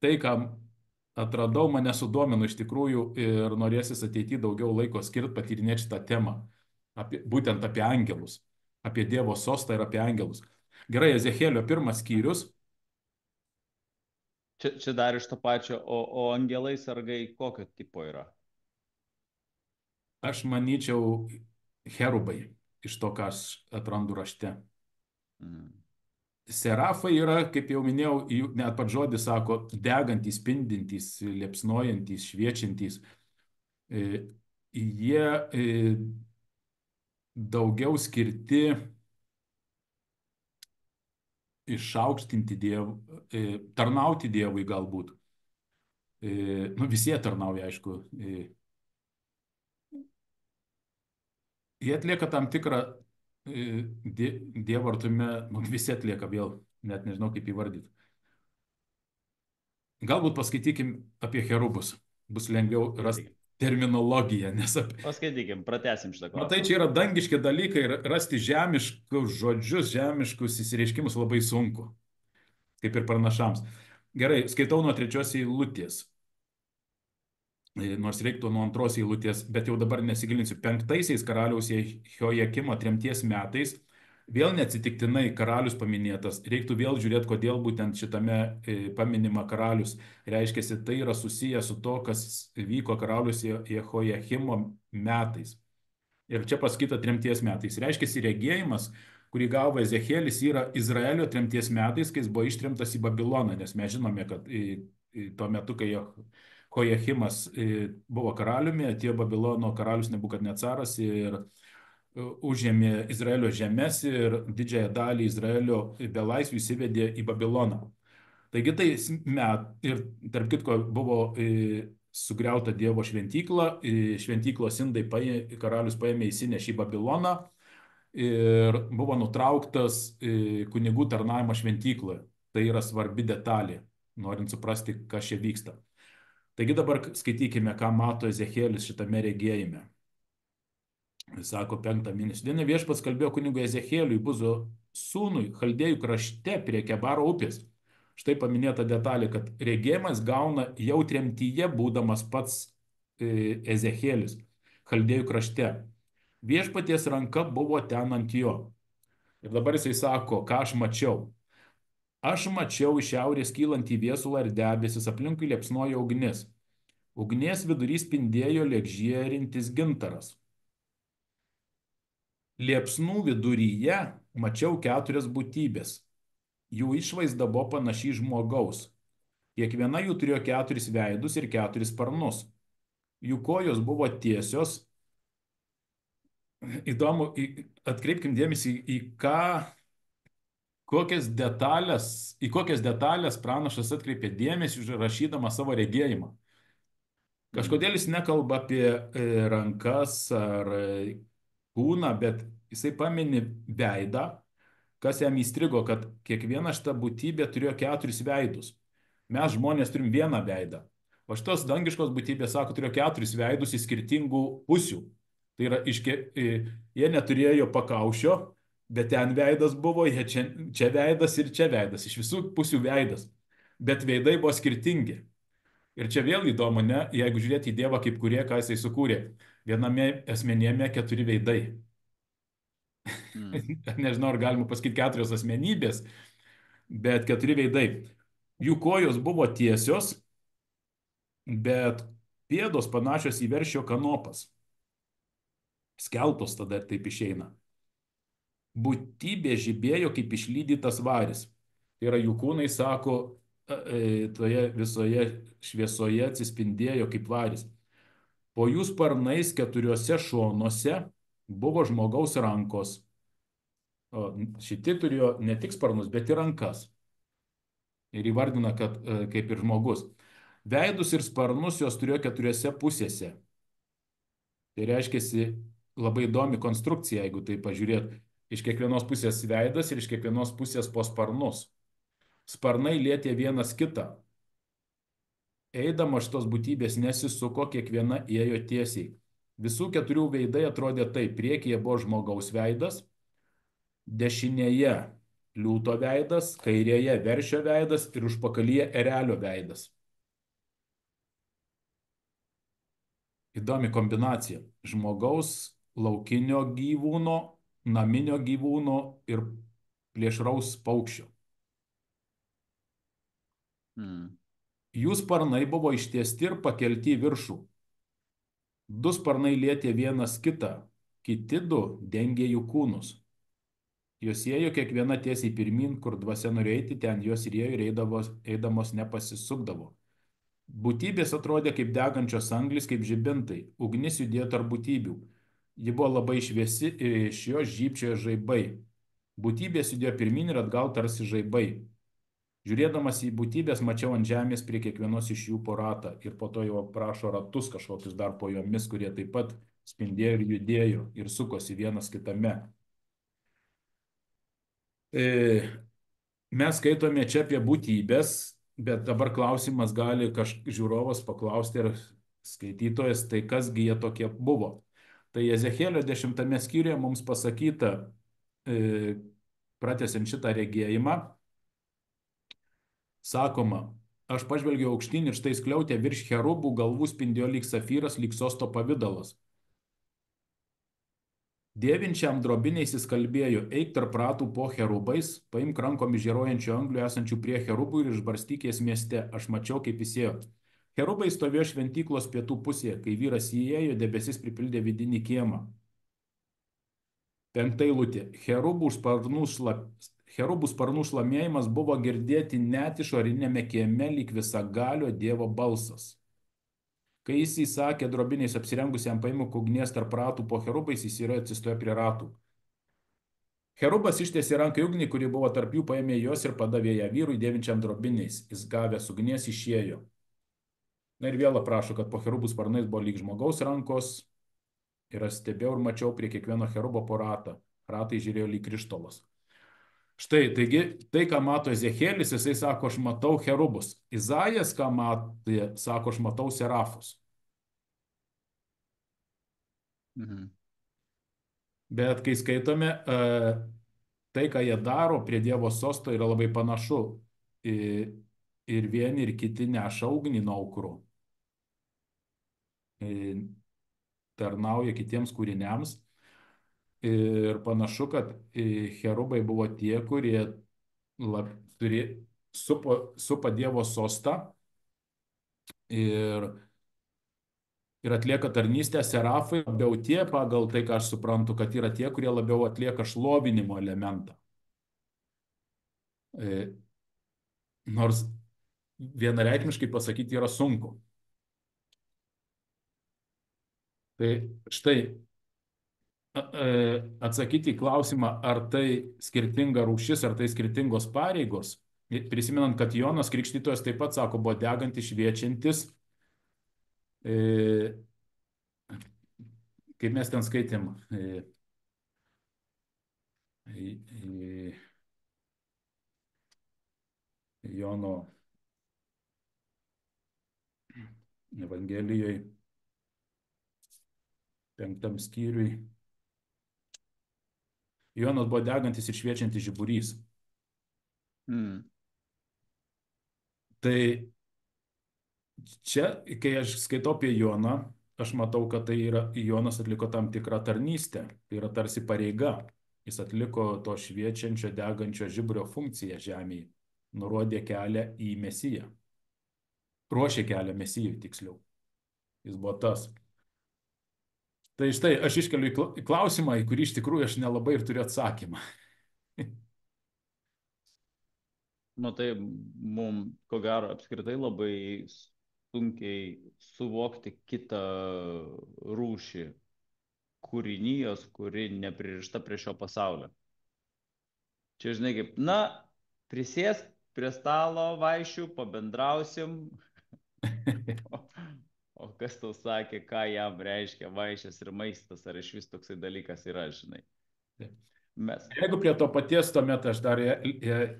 tai, ką atradau, mane sudomino iš tikrųjų ir norėsis ateityje daugiau laiko skirti patyrinėti šitą temą, būtent apie angelus, apie Dievo sostą ir apie angelus. Gerai, Ezechėlio pirmas skyrius. Čia dar iš to pačio, o angelai sargai kokio tipo yra? Aš manyčiau herubai, iš to, ką aš atrandu rašte. Mm. Serafai yra, kaip jau minėjau, net pats žodis sako, degantys, spindintys, liepsnojantys, šviečiantys. Jie daugiau skirti išaukštinti Dievą, tarnauti Dievui galbūt. Nu, visi tarnauja, aišku. Jie atlieka tam tikrą Dievo artume, nu, visi atlieka vėl, net nežinau kaip įvardyti. Galbūt paskaitykim apie cherubus, bus lengviau rasti terminologiją, nes paskaitykim, pratęsim šitą klausimą. Matai, čia yra dangiški dalykai ir rasti žemiškus žodžius, žemiškus įsireiškimus labai sunku, kaip ir pranašams. Gerai, skaitau nuo 3 eilutės. Nors reiktų nuo 2 eilutės, bet jau dabar nesigilinsiu. 5 karaliaus Jehoiakimo tremties metais, vėl neatsitiktinai karalius paminėtas, reiktų vėl žiūrėti, kodėl būtent šitame paminima karalius. Reiškia, tai yra susiję su to, kas vyko karalius Jehoiakimo metais. Ir čia pasakyta tremties metais. Reiškia, regėjimas, kurį gavo Ezechėlis, yra Izraelio tremties metais, kai jis buvo ištremtas į Babiloną, nes mes žinome, kad tuo metu, kai Jehoiakimas buvo karaliumi, atėjo Babilono karalius Nebukadnecaras ir užėmė Izraelio žemes ir didžiąją dalį Izraelio belaisvių įsivedė į Babiloną. Taigi tai ir tarp kitko buvo sugriauta Dievo šventykla, šventyklos indai karalius paėmė įsinešė į Babiloną ir buvo nutrauktas kunigų tarnavimas šventykloje. Tai yra svarbi detalė, norint suprasti, kas čia vyksta. Taigi dabar skaitykime, ką mato Ezechėlis šitame regėjime. Sako 5 mėnesį. Dieną viešpats kalbėjo kunigui Ezechėliui, Buzo sūnui, Chaldėjų krašte prie Kebaro upės. Štai paminėta detalė, kad regėjimas gauna jau tremtyje, būdamas pats Ezechėlis, Chaldėjų krašte. Viešpaties ranka buvo ten ant jo. Ir dabar jisai sako, ką aš mačiau. Aš mačiau iš šiaurės kylantį viesulą ir debesis, aplinkui liepsnojo ugnis. Ugnies vidurys spindėjo lyg žėrintis gintaras. Liepsnų viduryje mačiau 4 būtybės. Jų išvaizda buvo panaši žmogaus. Kiekviena jų turėjo 4 veidus ir 4 sparnus. Jų kojos buvo tiesios. Įdomu, atkreipkim dėmesį į kokias detalės pranašas atkreipė dėmesį, rašydamas savo regėjimą. Kažkodėl jis nekalba apie rankas ar kūną, bet jisai pamini veidą, kas jam įstrigo, kad kiekviena šita būtybė turėjo 4 veidus. Mes žmonės turim vieną veidą, o šitos dangiškos būtybės, sako, turėjo 4 veidus iš skirtingų pusių. Tai yra, jie neturėjo pakaušio, bet ten veidas buvo, čia veidas ir čia veidas, iš visų pusių veidas, bet veidai buvo skirtingi. Ir čia vėl įdomu, ne, jeigu žiūrėti į Dievą kaip kurie, ką jisai sukūrė. Viename asmenėme 4 veidai. Nežinau, ar galima pasakyti 4 asmenybės, bet 4 veidai. Jų kojos buvo tiesios, bet pėdos panašios į veršio kanopas. Skeltos tada taip išeina. Būtybė žibėjo kaip išlydytas varis. Tai yra, jų kūnai, sako, toje visoje šviesoje atsispindėjo kaip varis. Po jų sparnais keturiuose šonuose buvo žmogaus rankos. O šitie turėjo ne tik sparnus, bet ir rankas. Ir įvardina, kad kaip ir žmogus. Veidus ir sparnus jos turėjo keturiose pusėse. Tai reiškia labai įdomi konstrukcija, jeigu tai pažiūrėt. Iš kiekvienos pusės veidas ir iš kiekvienos pusės po sparnus. Sparnai lietė vienas kitą. Eidama šitos būtybės nesisuko, kiekviena ėjo tiesiai. Visų keturių veidai atrodė taip. Priekyje buvo žmogaus veidas, dešinėje liūto veidas, kairėje veršio veidas ir užpakalyje erelio veidas. Įdomi kombinacija. Žmogaus, laukinio gyvūno, naminio gyvūno ir plėšraus paukščio. Jų sparnai buvo ištiesti ir pakelti į viršų. Du sparnai lietė vienas kitą, kiti du dengė jų kūnus. Jos ėjo kiekviena tiesiai pirmin, kur dvasia norėjo eiti, ten jos ir ėjo ir eidamos nepasisukdavo. Būtybės atrodė kaip degančios anglis, kaip žibintai. Ugnis judėjo tarp būtybių. Ji buvo labai šviesi ir iš jos žybčiojo žaibai. Būtybės judėjo pirmin ir atgal tarsi žaibai. Žiūrėdamas į būtybės, mačiau ant žemės prie kiekvienos iš jų po ratą. Ir po to jau aprašo ratus kažkokius dar po jomis, kurie taip pat spindėjo ir judėjo ir sukosi vienas kitame. Mes skaitome čia apie būtybės, bet dabar klausimas gali žiūrovas paklausti ir skaitytojas, tai kasgi jie tokie buvo. Tai Ezechėlio 10 skyriuje mums pasakyta, pratęsiant šitą regėjimą, sakoma, aš pažvelgiau aukštyn ir štai skliautė virš cherubų galvų spindėjo lyg safyras, lyg sosto pavidalas. Dėvinčiam drobiniais jis kalbėjo, eik tarp ratų po cherubais, paimk rankomis žėrojančių anglių esančių prie cherubų ir išbarstyk jas mieste. Aš mačiau, kaip jis ėjo. Cherubai stovėjo šventyklos pietų pusėje. Kai vyras įėjo, debesis pripildė vidinį kiemą. 5 eilutė. Cherubų sparnų šlamėjimas buvo girdėti net išorinėme kieme lyg visagalio Dievo balsas. Kai jis įsakė drobiniais apsirengusiam paimuk ugnies tarp ratų po cherubais, jis yra atsistojo prie ratų. Cherubas ištiesė ranką į ugnį, kuri buvo tarp jų, paėmė jos ir padavė ją vyrui dėvinčiam drobiniais. Jis gavęs ugnies išėjo. Na ir vėl aprašo, kad po cherubų sparnais buvo lyg žmogaus rankos. Ir aš stebėjau ir mačiau prie kiekvieno cherubo po ratą. Ratai žiūrėjo lyg krištolas. Štai, taigi, tai, ką mato Ezechėlis, jisai sako, aš matau cherubus. Izaijas, ką matė, sako, aš matau serafus. Bet kai skaitome, tai, ką jie daro prie Dievo sosto, yra labai panašu. Ir vieni, ir kiti neša ugnį nuo aukurų. Tarnauja kitiems kūriniams. Ir panašu, kad cherubai buvo tie, kurie supa Dievo sostą ir atlieka tarnystę. Serafai labiau tie, pagal tai, ką aš suprantu, kad yra tie, kurie labiau atlieka šlovinimo elementą. Nors vienareikšmiškai pasakyti yra sunku. Tai štai, atsakyti į klausimą, ar tai skirtinga rūšis, ar tai skirtingos pareigos, prisimenant, kad Jonas Krikštytojas taip pat sako, buvo degantis, šviečiantis, kaip mes ten skaitėm, Jono Evangelijoje 5 skyriui. Jonas buvo degantis ir šviečiantis žiburys. Tai čia, kai aš skaitau apie Joną, aš matau, kad tai yra Jonas atliko tam tikrą tarnystę. Tai yra tarsi pareiga. Jis atliko to šviečiančio, degančio žiburio funkciją žemėje. Nurodė kelią į Mesiją. Ruošė kelią Mesijui, tiksliau. Jis buvo tas. Tai štai, aš iškeliu klausimą, į kurį iš tikrųjų aš nelabai ir turiu atsakymą. Matai, mums, ko gero, apskritai labai sunkiai suvokti kitą rūšį kūrinijos, kuri nepririšta prie šio pasaulio. Čia, žinai, kaip, na, prisėsk prie stalo vaišių, pabendrausim. O, o kas tau sakė, ką jam reiškia vaišės ir maistas, ar iš vis toksai dalykas yra, žinai. Mes. Jeigu prie to paties, tuomet aš dar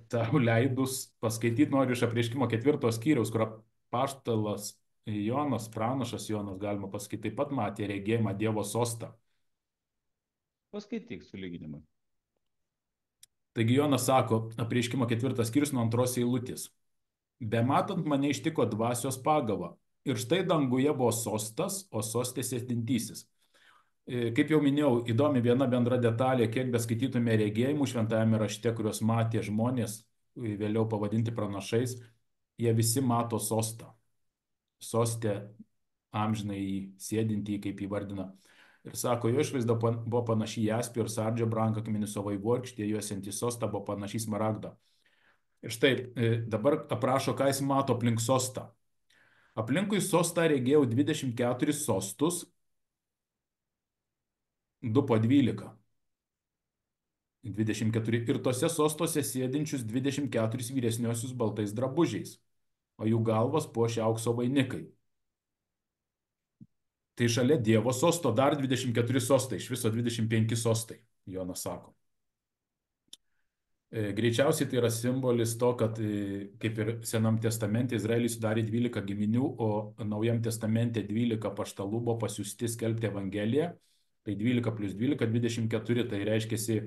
tau leidus paskaityti noriu iš apreiškimo 4 skyriaus, kur apaštalas Jonas, pranašas Jonas, galima pasakyti, taip pat matė regėjimą Dievo sostą. Paskaityk sulyginimą. Taigi Jonas sako, apreiškimo 4 skyrius nuo 2 eilutės. Bematant mane ištiko dvasios pagava. Ir štai danguje buvo sostas, o sostė sėdintysis. Kaip jau minėjau, įdomi viena bendra detalė, kiek beskaitytume regėjimų šventajame rašte, kuriuos matė žmonės, vėliau pavadinti pranašais, jie visi mato sostą. Sostė amžinai sėdintį, kaip įvardina. Ir sako, jo išvaizda buvo panaši į jaspį ir sardžio brangakmenį su vaivorykštė, juosianti sostą buvo panaši į smaragdą. Ir štai dabar aprašo, ką jis mato aplink sostą. Aplinkui sostą regėjau 24 sostus, 2 po 12. 24. Ir tose sostose sėdinčius 24 vyresniosius baltais drabužiais, o jų galvas puošia aukso vainikai. Tai šalia Dievo sosto dar 24 sostai, iš viso 25 sostai, Jonas sako. Greičiausiai tai yra simbolis to, kad kaip ir Senam testamente Izraelį sudarė 12 giminių, o Naujam testamente 12 apaštalų buvo pasiųsti skelbti Evangeliją. Tai 12 plus 12, 24, tai reiškia,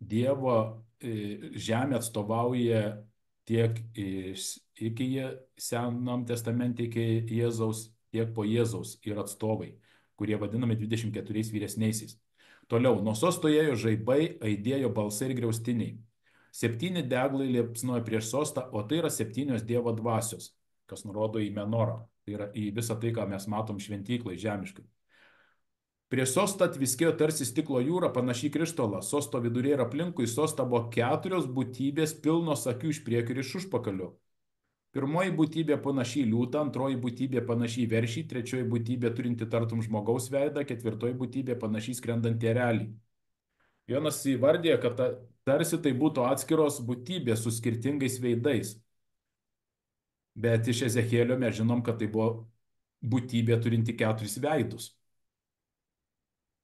Dievo žemė atstovauja tiek iki Senam testamente, iki Jėzaus, tiek po Jėzaus yra atstovai, kurie vadinami 24 vyresniaisiais. Toliau, nuo sosto ėjo žaibai, aidėjo balsai ir griaustiniai. 7 deglai liepsnoja prieš sostą, o tai yra 7 Dievo dvasios, kas nurodo į menorą. Tai yra į visą tai, ką mes matom šventyklai, žemiškai. Prieš sostą atviskėjo tarsi stiklo jūra, panašiai krištolą. Sosto vidurė ir aplinkui sostą buvo 4 būtybės pilnos akių iš priekio ir iš užpakalio. Pirmoji būtybė panašiai liūtą, antroji būtybė panašiai veršį, trečioji būtybė turinti tartum žmogaus veidą, ketvirtoji būtybė panašiai skrendantį erelį. Jonas įvardė, kad tarsi tai būtų atskiros būtybės su skirtingais veidais. Bet iš Ezechielio mes žinom, kad tai buvo būtybė turinti 4 veidus.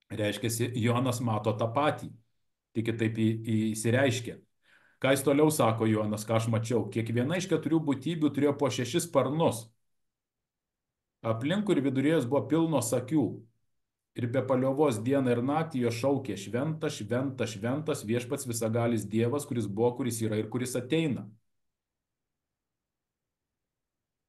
Reiškia, Jonas mato tą patį, tik kitaip įsireiškia. Ką jis toliau sako Jonas, ką aš mačiau? Kiekviena iš 4 būtybių turėjo po 6 sparnus. Aplinkui ir vidurės buvo pilnos akių. Ir be paliovos dieną ir naktį jo šaukė: šventas, šventas, šventas viešpats visagalis Dievas, kuris buvo, kuris yra ir kuris ateina.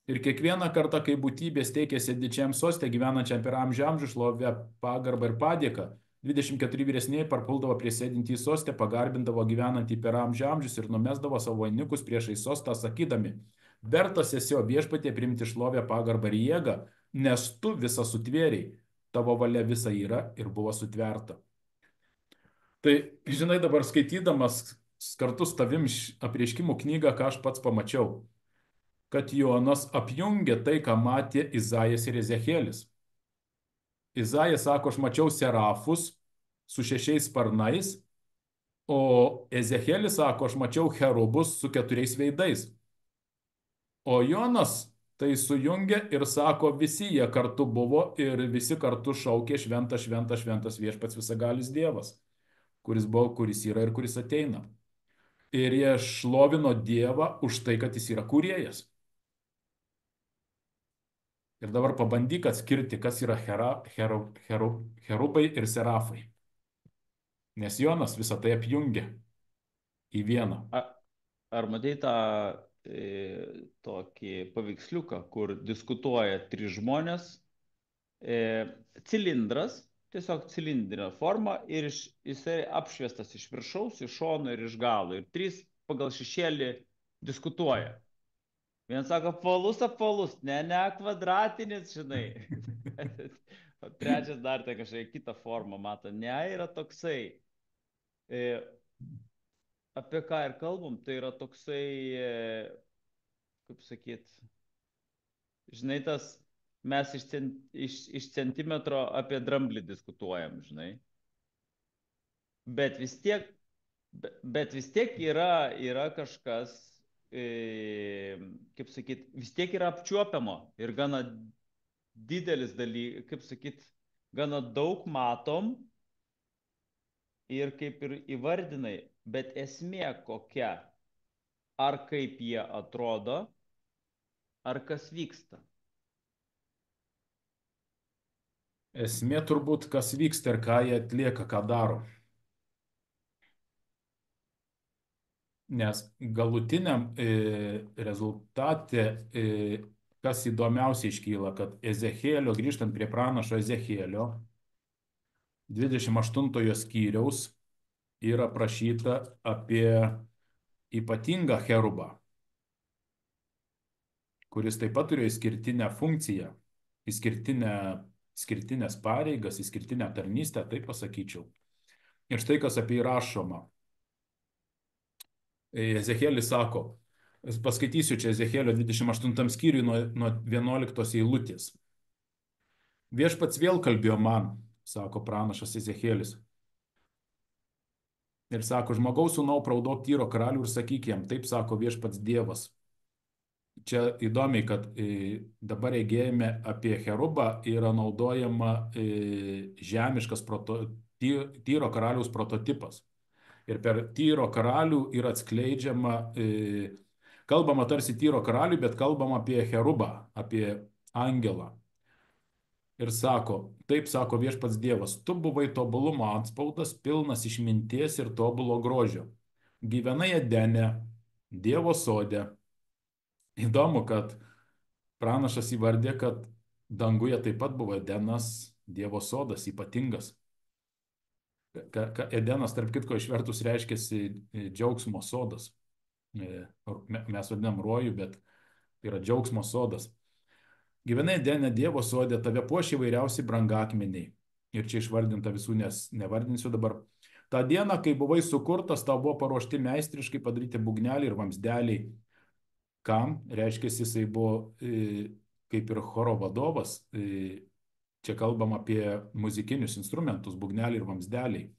Ir kiekvieną kartą, kai būtybės teikėsi didžiam soste gyvenančiam per amžių šlovę, pagarbą ir padėką, 24 vyresniai parpuldavo prie sėdintį sostę, pagarbindavo gyvenantį per amžius ir numesdavo savo vainikus priešai sostą, sakydami: vertas esi, o viešpatie, priimti šlovę, pagarbą ir jėgą, nes tu visą sutvėrei, tavo valia visa yra ir buvo sutverta. Tai, žinai, dabar skaitydamas kartu su tavim apreiškimų knygą, ką aš pats pamačiau, kad Jonas apjungia tai, ką matė Izaijas ir Ezechielis. Izaijas sako, aš mačiau serafus su 6 sparnais, o Ezechielis sako, aš mačiau cherubus su 4 veidais. O Jonas tai sujungia ir sako, visi jie kartu buvo ir visi kartu šaukė: šventas, šventas, šventas viešpats visagalis Dievas, kuris buvo, kuris yra ir kuris ateina. Ir jie šlovino Dievą už tai, kad jis yra kūrėjas. Ir dabar pabandyk atskirti, kas yra cherubai ir serafai. Nes Jonas visą tai apjungia į vieną. Ar matai tą tokį paveiksliuką, kur diskutuoja 3 žmonės, cilindras, tiesiog cilindrinė forma ir jisai apšviestas iš viršaus, iš šono ir iš galo. Ir 3 pagal šešėlį diskutuoja. Vienas sako, apvalus, ne kvadratinis, žinai. O trečias dar tai kažkokia kita forma, mato, ne, yra toksai. apie ką ir kalbam, tai yra toksai, kaip sakyt, žinai, tas mes iš centimetro apie dramblį diskutuojam, žinai. Bet vis tiek, bet vis tiek yra kažkas, kaip sakyt, vis tiek yra apčiuopiamo ir gana didelis dalykas, kaip sakyt, gana daug matom ir kaip ir įvardinai, bet esmė kokia, ar kaip jie atrodo, ar kas vyksta. Esmė turbūt, kas vyksta ir ką jie atlieka, ką daro. Nes galutiniam rezultate, kas įdomiausia iškyla, kad Ezechėlio, grįžtant prie pranašo Ezechėlio, 28 skyriaus yra prašyta apie ypatingą cherubą, kuris taip pat turėjo išskirtinę funkciją, išskirtinės pareigas, išskirtinę tarnystę, taip pasakyčiau. Ir štai kas apie jį rašoma. Ezechėlis sako, paskaitysiu čia Ezechėlio 28 skyriui nuo 11 eilutės. Viešpats vėl kalbėjo man, sako pranašas Ezechėlis. Ir sako, žmogaus sūnau, praudok Tyro karalių ir sakyk jam, taip sako viešpats Dievas. Čia įdomiai, kad dabar regėjime apie cherubą yra naudojama žemiškas Tyro karaliaus prototipas. Ir per Tyro karalių yra atskleidžiama, kalbama tarsi Tyro karaliui, bet kalbama apie cherubą, apie angelą. Ir sako, taip sako viešpats Dievas, tu buvai tobulumo atspaudas, pilnas išminties ir tobulo grožio. Gyvenai Edene, Dievo sode. Įdomu, kad pranašas įvardė, kad danguje taip pat buvo Edenas, Dievo sodas, ypatingas. Edenas, tarp kitko, išvertus reiškiasi džiaugsmo sodas. Mes vadinam rojų, bet yra džiaugsmo sodas. Gyvenai Edene, Dievo sode, tave puošia įvairiausi brangakmeniai. Ir čia išvardinta visų, nes nevardinsiu dabar. Ta diena, kai buvai sukurtas, tau buvo paruošti meistriškai padaryti būgneliai ir vamsdeliai. Kam? Reiškia, jisai buvo kaip ir choro vadovas. Čia kalbam apie muzikinius instrumentus, būgneliai ir vamsdeliai.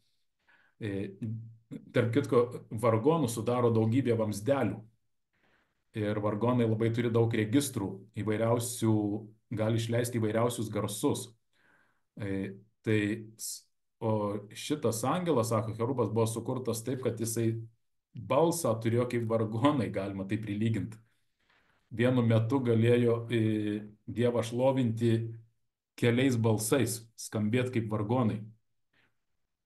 Tarp kitko, vargonų sudaro daugybė vamsdelių. Ir vargonai labai turi daug registrų, įvairiausių, gali išleisti įvairiausius garsus. O šitas angelas, sako, cherubas buvo sukurtas taip, kad jisai balsą turėjo kaip vargonai, galima tai prilyginti. Vienu metu galėjo Dievą šlovinti keliais balsais, skambėti kaip vargonai.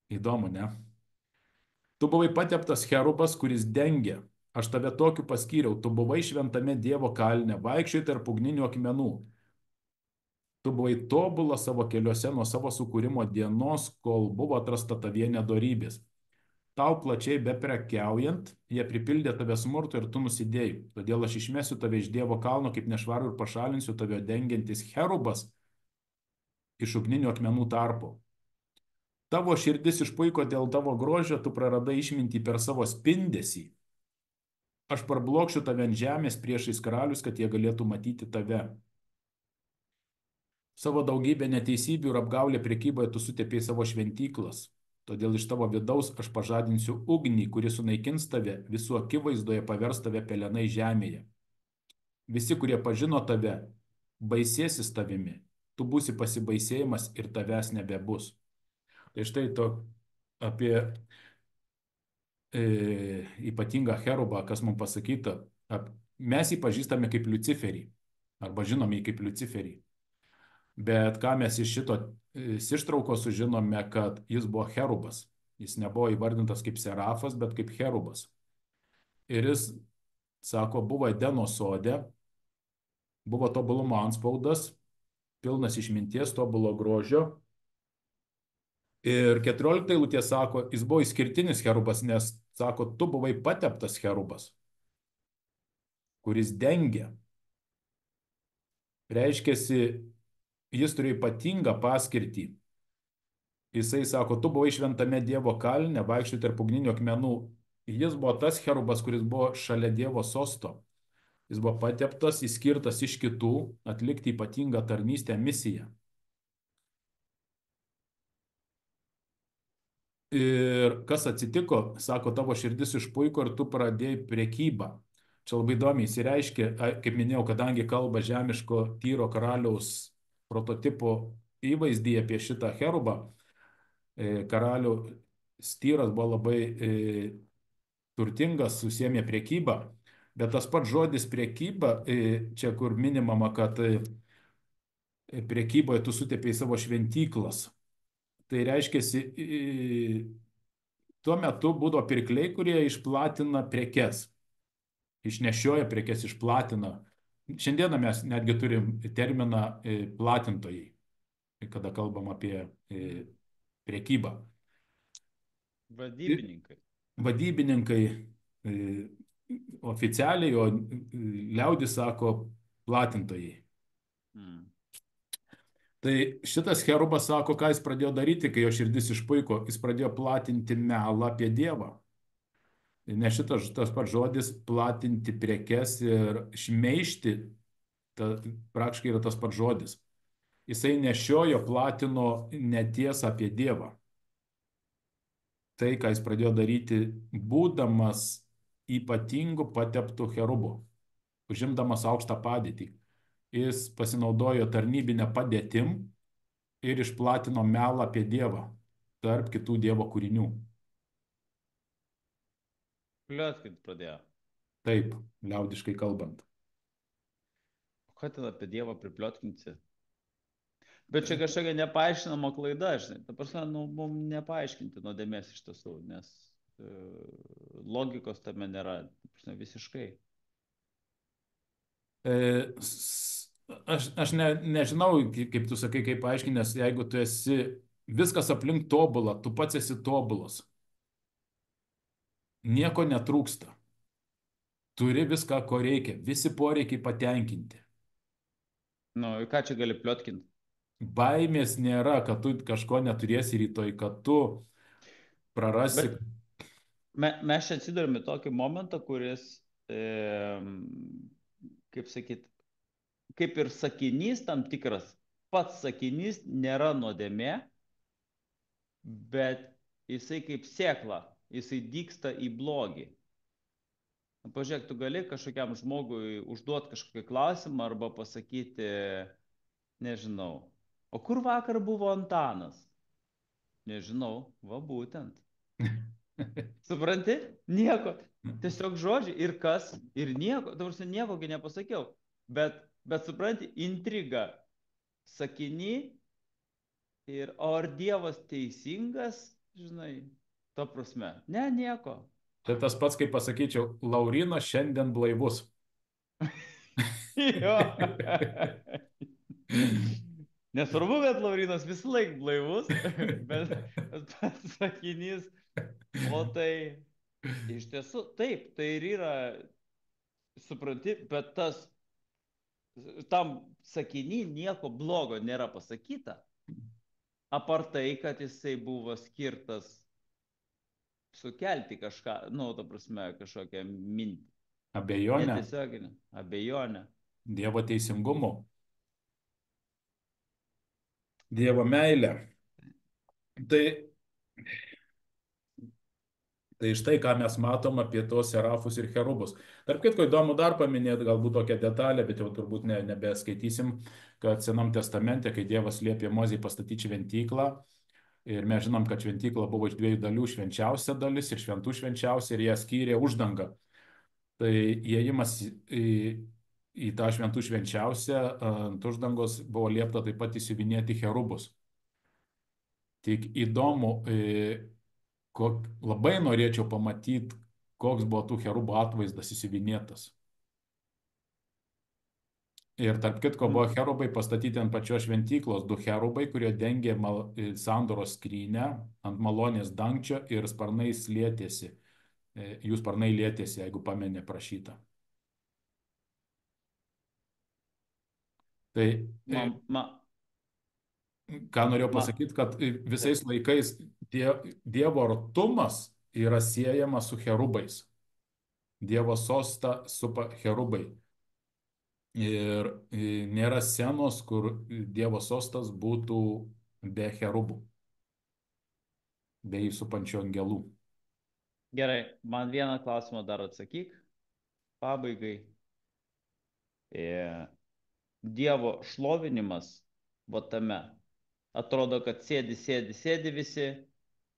Įdomu, ne? Tu buvai pateptas cherubas, kuris dengia. Aš tave tokiu paskyriau. Tu buvai šventame Dievo kalne, vaikščiai tarp ugninių akmenų. Tu buvai tobula savo keliuose nuo savo sukūrimo dienos, kol buvo atrasta tavyje nedorybės. Tau plačiai beprekiaujant, jie pripildė tave smurto ir tu nusidėjai. Todėl aš išmesiu tave iš Dievo kalno kaip nešvarų ir pašalinsiu tave dengiantis cherubas iš ugninių akmenų tarpo. Tavo širdis išpuiko dėl tavo grožio, tu praradai išmintį per savo spindesį. Aš parblokšiu tave ant žemės priešais karalius, kad jie galėtų matyti tave. Savo daugybę neteisybių ir apgaulę prekyboje tu sutepėjai savo šventyklas. Todėl iš tavo vidaus aš pažadinsiu ugnį, kuri sunaikins tave, visų akivaizdoje pavers tave pelenai žemėje. Visi, kurie pažino tave, baisėsis tavimi. Tu būsi pasibaisėjimas ir tavęs nebebus. Tai štai to apie ypatingą cherubą, kas mums pasakyta. Mes jį pažįstame kaip Liuciferį, arba žinome jį kaip Liuciferį. Bet ką mes iš šito ištraukos sužinome, kad jis buvo cherubas. Jis nebuvo įvardintas kaip serafas, bet kaip cherubas. Ir jis, sako, buvo Edeno sode, buvo tobulumo antspaudas, pilnas išminties, tobulo grožio. Ir 14 eilutė sako, jis buvo išskirtinis cherubas, nes, sako, tu buvai pateptas cherubas, kuris dengia. Reiškiasi, jis turėjo ypatingą paskirtį. Jisai sako, tu buvai šventame Dievo kalne, vaikščiai tarp ugninių akmenų. jis buvo tas cherubas, kuris buvo šalia Dievo sosto. Jis buvo pateptas, įskirtas iš kitų atlikti ypatingą tarnystę, misiją. Ir kas atsitiko, sako, tavo širdis išpuiko ir tu pradėjai priekybą. Čia labai įdomiai įsireiškia, kaip minėjau, kadangi kalba žemiško Tyro karaliaus prototipo įvaizdį apie šitą cherubą, karalių Tyras buvo labai turtingas, susėmė priekybą, bet tas pats žodis priekyba, čia kur minimama, kad priekyboje tu sutepėjai savo šventyklas. Tai reiškia, tuo metu būdavo pirkliai, kurie išplatina prekes, išnešioja prekes, išplatina. Šiandieną mes netgi turim terminą platintojai, kada kalbam apie priekybą. Vadybininkai. Vadybininkai oficialiai, o liaudis sako platintojai. Mm. Tai šitas cherubas sako, ką jis pradėjo daryti, kai jo širdis išpuiko, jis pradėjo platinti melą apie Dievą. Nes šitas tas pats žodis platinti prekes ir šmeižti, praktiškai yra tas pats žodis. Jisai nešiojo, platino netiesą apie Dievą. Tai, ką jis pradėjo daryti, būdamas ypatingu pateptu cherubu, užimdamas aukštą padėtį. Jis pasinaudojo tarnybinę padėtim ir išplatino melą apie Dievą tarp kitų Dievo kūrinių. Pliotkint pradėjo. Taip, liaudiškai kalbant. Ką ten apie Dievą pripliotkinti? Bet čia kažkokia nepaaiškinama klaida, žinai. Ta prasme, mums nepaaiškinti nuodėmės iš tiesų, nes logikos tame nėra. Ta prasme, visiškai. Aš nežinau, kaip tu sakai, kaip paaiškinti, nes jeigu tu esi viskas aplink tobulą, tu pats esi tobulas. Nieko netrūksta. Turi viską, ko reikia. Visi poreikiai patenkinti. Nu, ką čia gali pliotkinti? Baimės nėra, kad tu kažko neturėsi rytoj, kad tu prarasi. Bet mes čia atsidurime tokį momentą, kuris, kaip sakyt, kaip ir sakinys tam tikras, pats sakinys nėra nuodėmė, bet jisai kaip sėkla, jisai dygsta į blogį. Pažiūrėk, tu gali kažkokiam žmogui užduoti kažkokį klausimą arba pasakyti, nežinau, o kur vakar buvo Antanas? Nežinau, va būtent. Supranti? Nieko. Tiesiog žodžiai ir kas, ir nieko. Dabar niekogi nepasakiau. Bet supranti, intriga sakiny ir ar Dievas teisingas, žinai, ta prasme. Ne, nieko. Tai tas pats, kaip pasakyčiau, Laurynas šiandien blaivus. Jo. Nesvarbu, kad Laurynas vis laik blaivus, bet pats sakinys, o tai iš tiesų, taip, tai ir yra, supranti, bet tam sakiny nieko blogo nėra pasakyta. Apart tai, kad jisai buvo skirtas sukelti kažką, ta prasme, kažkokią mintį. Abejonę. Netiesioginę. Abejonę. Dievo teisingumu. Dievo meilę. Tai štai, ką mes matom apie tos serafus ir cherubus. Tarp kitko, įdomu dar paminėti galbūt tokią detalę, bet jau turbūt nebeskaitysim, kad Senam testamente, kai Dievas liepė Mozei pastatyti šventyklą, ir mes žinom, kad šventykla buvo iš 2 dalių, švenčiausia dalis ir šventų švenčiausia, ir ją skyrė uždanga. Tai įėjimas į tą šventų švenčiausią ant uždangos buvo liepta taip pat įsiuvinėti cherubus. Tik įdomu, labai norėčiau pamatyti, koks buvo tų cherubų atvaizdas įsiuvinėtas. Ir tarp kitko buvo cherubai pastatyti ant pačios šventyklos, 2 cherubai, kurie dengė sandoros skrynę ant malonės dangčio ir sparnais lietėsi. Jų sparnai lietėsi, jeigu pamenė prašyta. Tai ką norėjau pasakyti, kad visais laikais Dievo artumas yra siejama su cherubais. Dievo sostą supa cherubai. Ir nėra scenos, kur Dievo sostas būtų be cherubų, be jį supančių angelų. Gerai, man vieną klausimą dar atsakyk. Pabaigai. E, Dievo šlovinimas, va tame, atrodo, kad sėdi visi,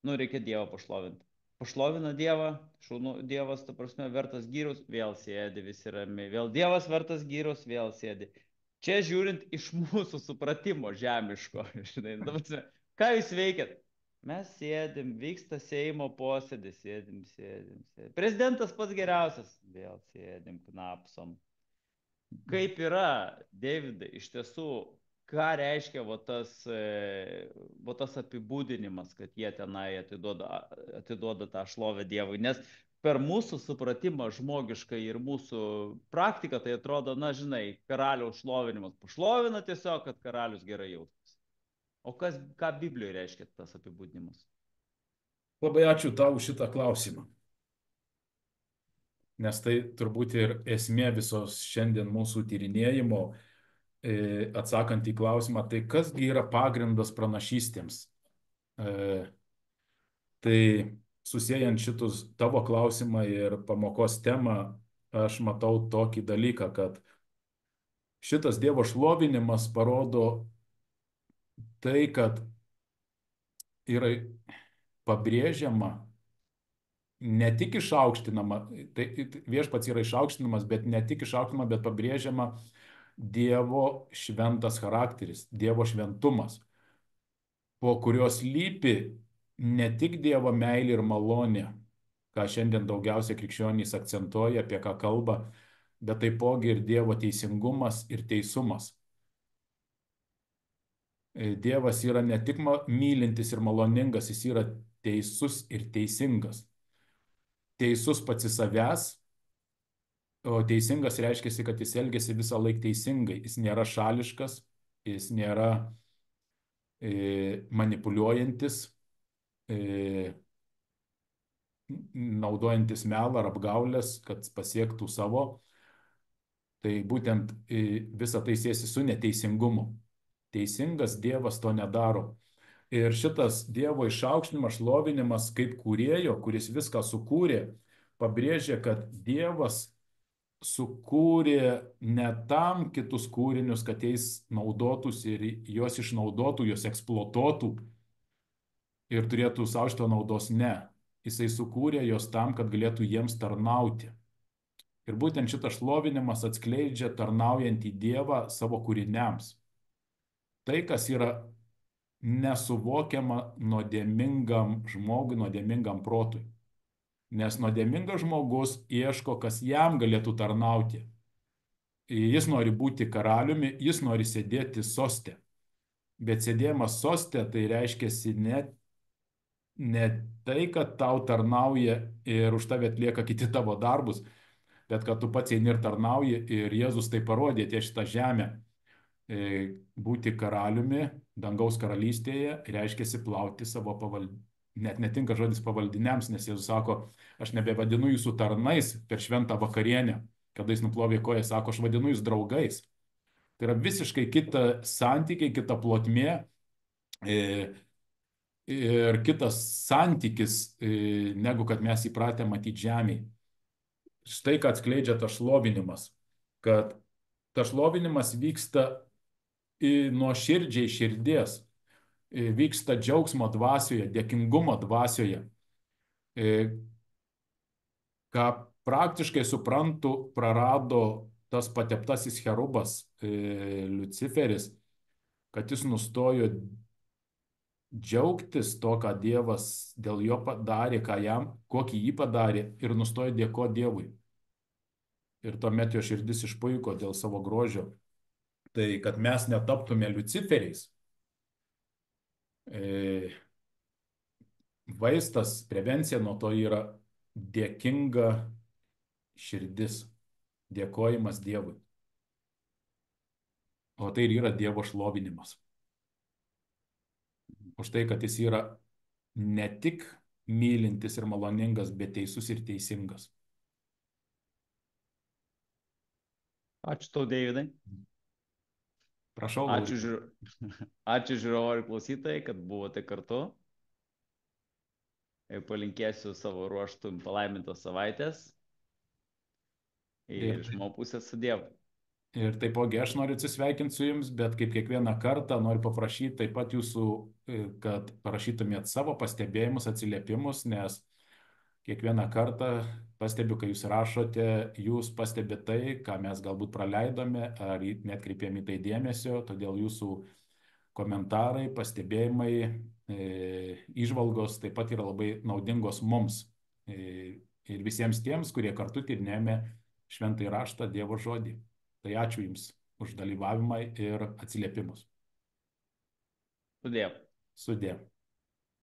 nu reikia Dievą pašlovinti. Pašlovina Dievą, šaunu, Dievas, ta prasme, vertas gyrus, vėl sėdi visi ramiai, vėl Dievas vertas gyrus, vėl sėdi. Čia žiūrint iš mūsų supratimo žemiško, žinai, ta prasme, ką jūs veikiat? Mes sėdim, vyksta Seimo posėdis, sėdim. Prezidentas pats geriausias, vėl sėdim, knapsom. Kaip yra, Deividai, iš tiesų, ką reiškia va tas apibūdinimas, kad jie tenai atiduoda tą šlovę Dievui, nes per mūsų supratimą žmogišką ir mūsų praktiką tai atrodo, na žinai, karaliaus šlovinimas pašlovina tiesiog, kad karalius gerai jaustųsi. O ką Biblijoje reiškia tas apibūdinimas? Labai ačiū tau už šitą klausimą, nes tai turbūt ir esmė visos šiandien mūsų tyrinėjimo, atsakant į klausimą, tai kasgi yra pagrindas pranašystėms. Tai susijęjant šitus tavo klausimą ir pamokos temą, aš matau tokį dalyką, kad šitas Dievo šlovinimas parodo tai, kad yra pabrėžiama, ne tik išaukštinama, tai viešpats yra išaukštinamas, bet ne tik išaukštinama, bet pabrėžiama Dievo šventas charakteris, Dievo šventumas, po kurios lypi ne tik Dievo meilė ir malonė, ką šiandien daugiausia krikščionys akcentuoja, apie ką kalba, bet taipogi ir Dievo teisingumas ir teisumas. Dievas yra ne tik mylintis ir maloningas, jis yra teisus ir teisingas. Teisus pats į savęs, o teisingas reiškia, kad jis elgesi visą laiką teisingai. Jis nėra šališkas, jis nėra manipuliuojantis, naudojantis melą ar apgaulės, kad pasiektų savo. Tai būtent visa tai siejasi su neteisingumu. Teisingas Dievas to nedaro. Ir šitas Dievo išaukštinimas, šlovinimas kaip kūrėjo, kuris viską sukūrė, pabrėžia, kad Dievas sukūrė ne tam kitus kūrinius, kad jais naudotųsi ir juos išnaudotų, juos eksploatuotų ir turėtų savo šito naudos. Ne. Jisai sukūrė juos tam, kad galėtų jiems tarnauti. Ir būtent šitas šlovinimas atskleidžia tarnaujantį Dievą savo kūriniams. Tai, kas yra nesuvokiama nuodėmingam žmogui, nuodėmingam protui. Nes nuodėmingas žmogus ieško, kas jam galėtų tarnauti. Jis nori būti karaliumi, jis nori sėdėti soste. Bet sėdėjimas soste tai reiškia ne tai, kad tau tarnauja ir už tave atlieka kiti tavo darbus, bet kad tu pats eini ir tarnauji, ir Jėzus tai parodė ties šitą žemę. Būti karaliumi dangaus karalystėje reiškia plauti savo net netinka žodis pavaldiniams, nes Jėzus sako, aš nebevadinu jūsų tarnais per šventą vakarienę, kada jis nuplovė koją, sako, aš vadinu jūs draugais. Tai yra visiškai kita santykiai, kita plotmė ir kitas santykis, negu kad mes įpratę matyti žemėje. Štai ką atskleidžia tas šlovinimas, kad tas šlovinimas vyksta nuo širdžiai širdies, vyksta džiaugsmo dvasioje, dėkingumo dvasioje. Ką praktiškai suprantu, prarado tas pateptasis cherubas Liuciferis, kad jis nustojo džiaugtis to, ką Dievas dėl jo padarė, kokį jį padarė, ir nustojo dėkoti Dievui. Ir tuomet jo širdis išpuiko dėl savo grožio. Tai kad mes netaptume Liuciferiais, vaistas, prevencija nuo to yra dėkinga širdis, dėkojimas Dievui. O tai ir yra Dievo šlovinimas. Už tai, kad jis yra ne tik mylintis ir maloningas, bet teisus ir teisingas. Ačiū tau, Deividai. Prašau, Ačiū, Laurytai. ačiū žiūrovai ir klausytojai, kad buvote kartu. Ir palinkėsiu savo ruoštų palaimintos savaitės. Ir, Ir iš mano pusės su Dievu. ir taipogi aš noriu atsisveikinti su Jums, bet kaip kiekvieną kartą noriu paprašyti taip pat Jūsų, kad parašytumėt savo pastebėjimus, atsiliepimus, nes kiekvieną kartą pastebiu, kai Jūs rašote, Jūs pastebite tai, ką mes galbūt praleidome ar netkreipėme į tai dėmesio, todėl Jūsų komentarai, pastebėjimai, įžvalgos taip pat yra labai naudingos mums ir visiems tiems, kurie kartu tyrinėjame šventąjį raštą, Dievo žodį. Tai ačiū Jums už dalyvavimą ir atsiliepimus. Su Dievu. Sudie.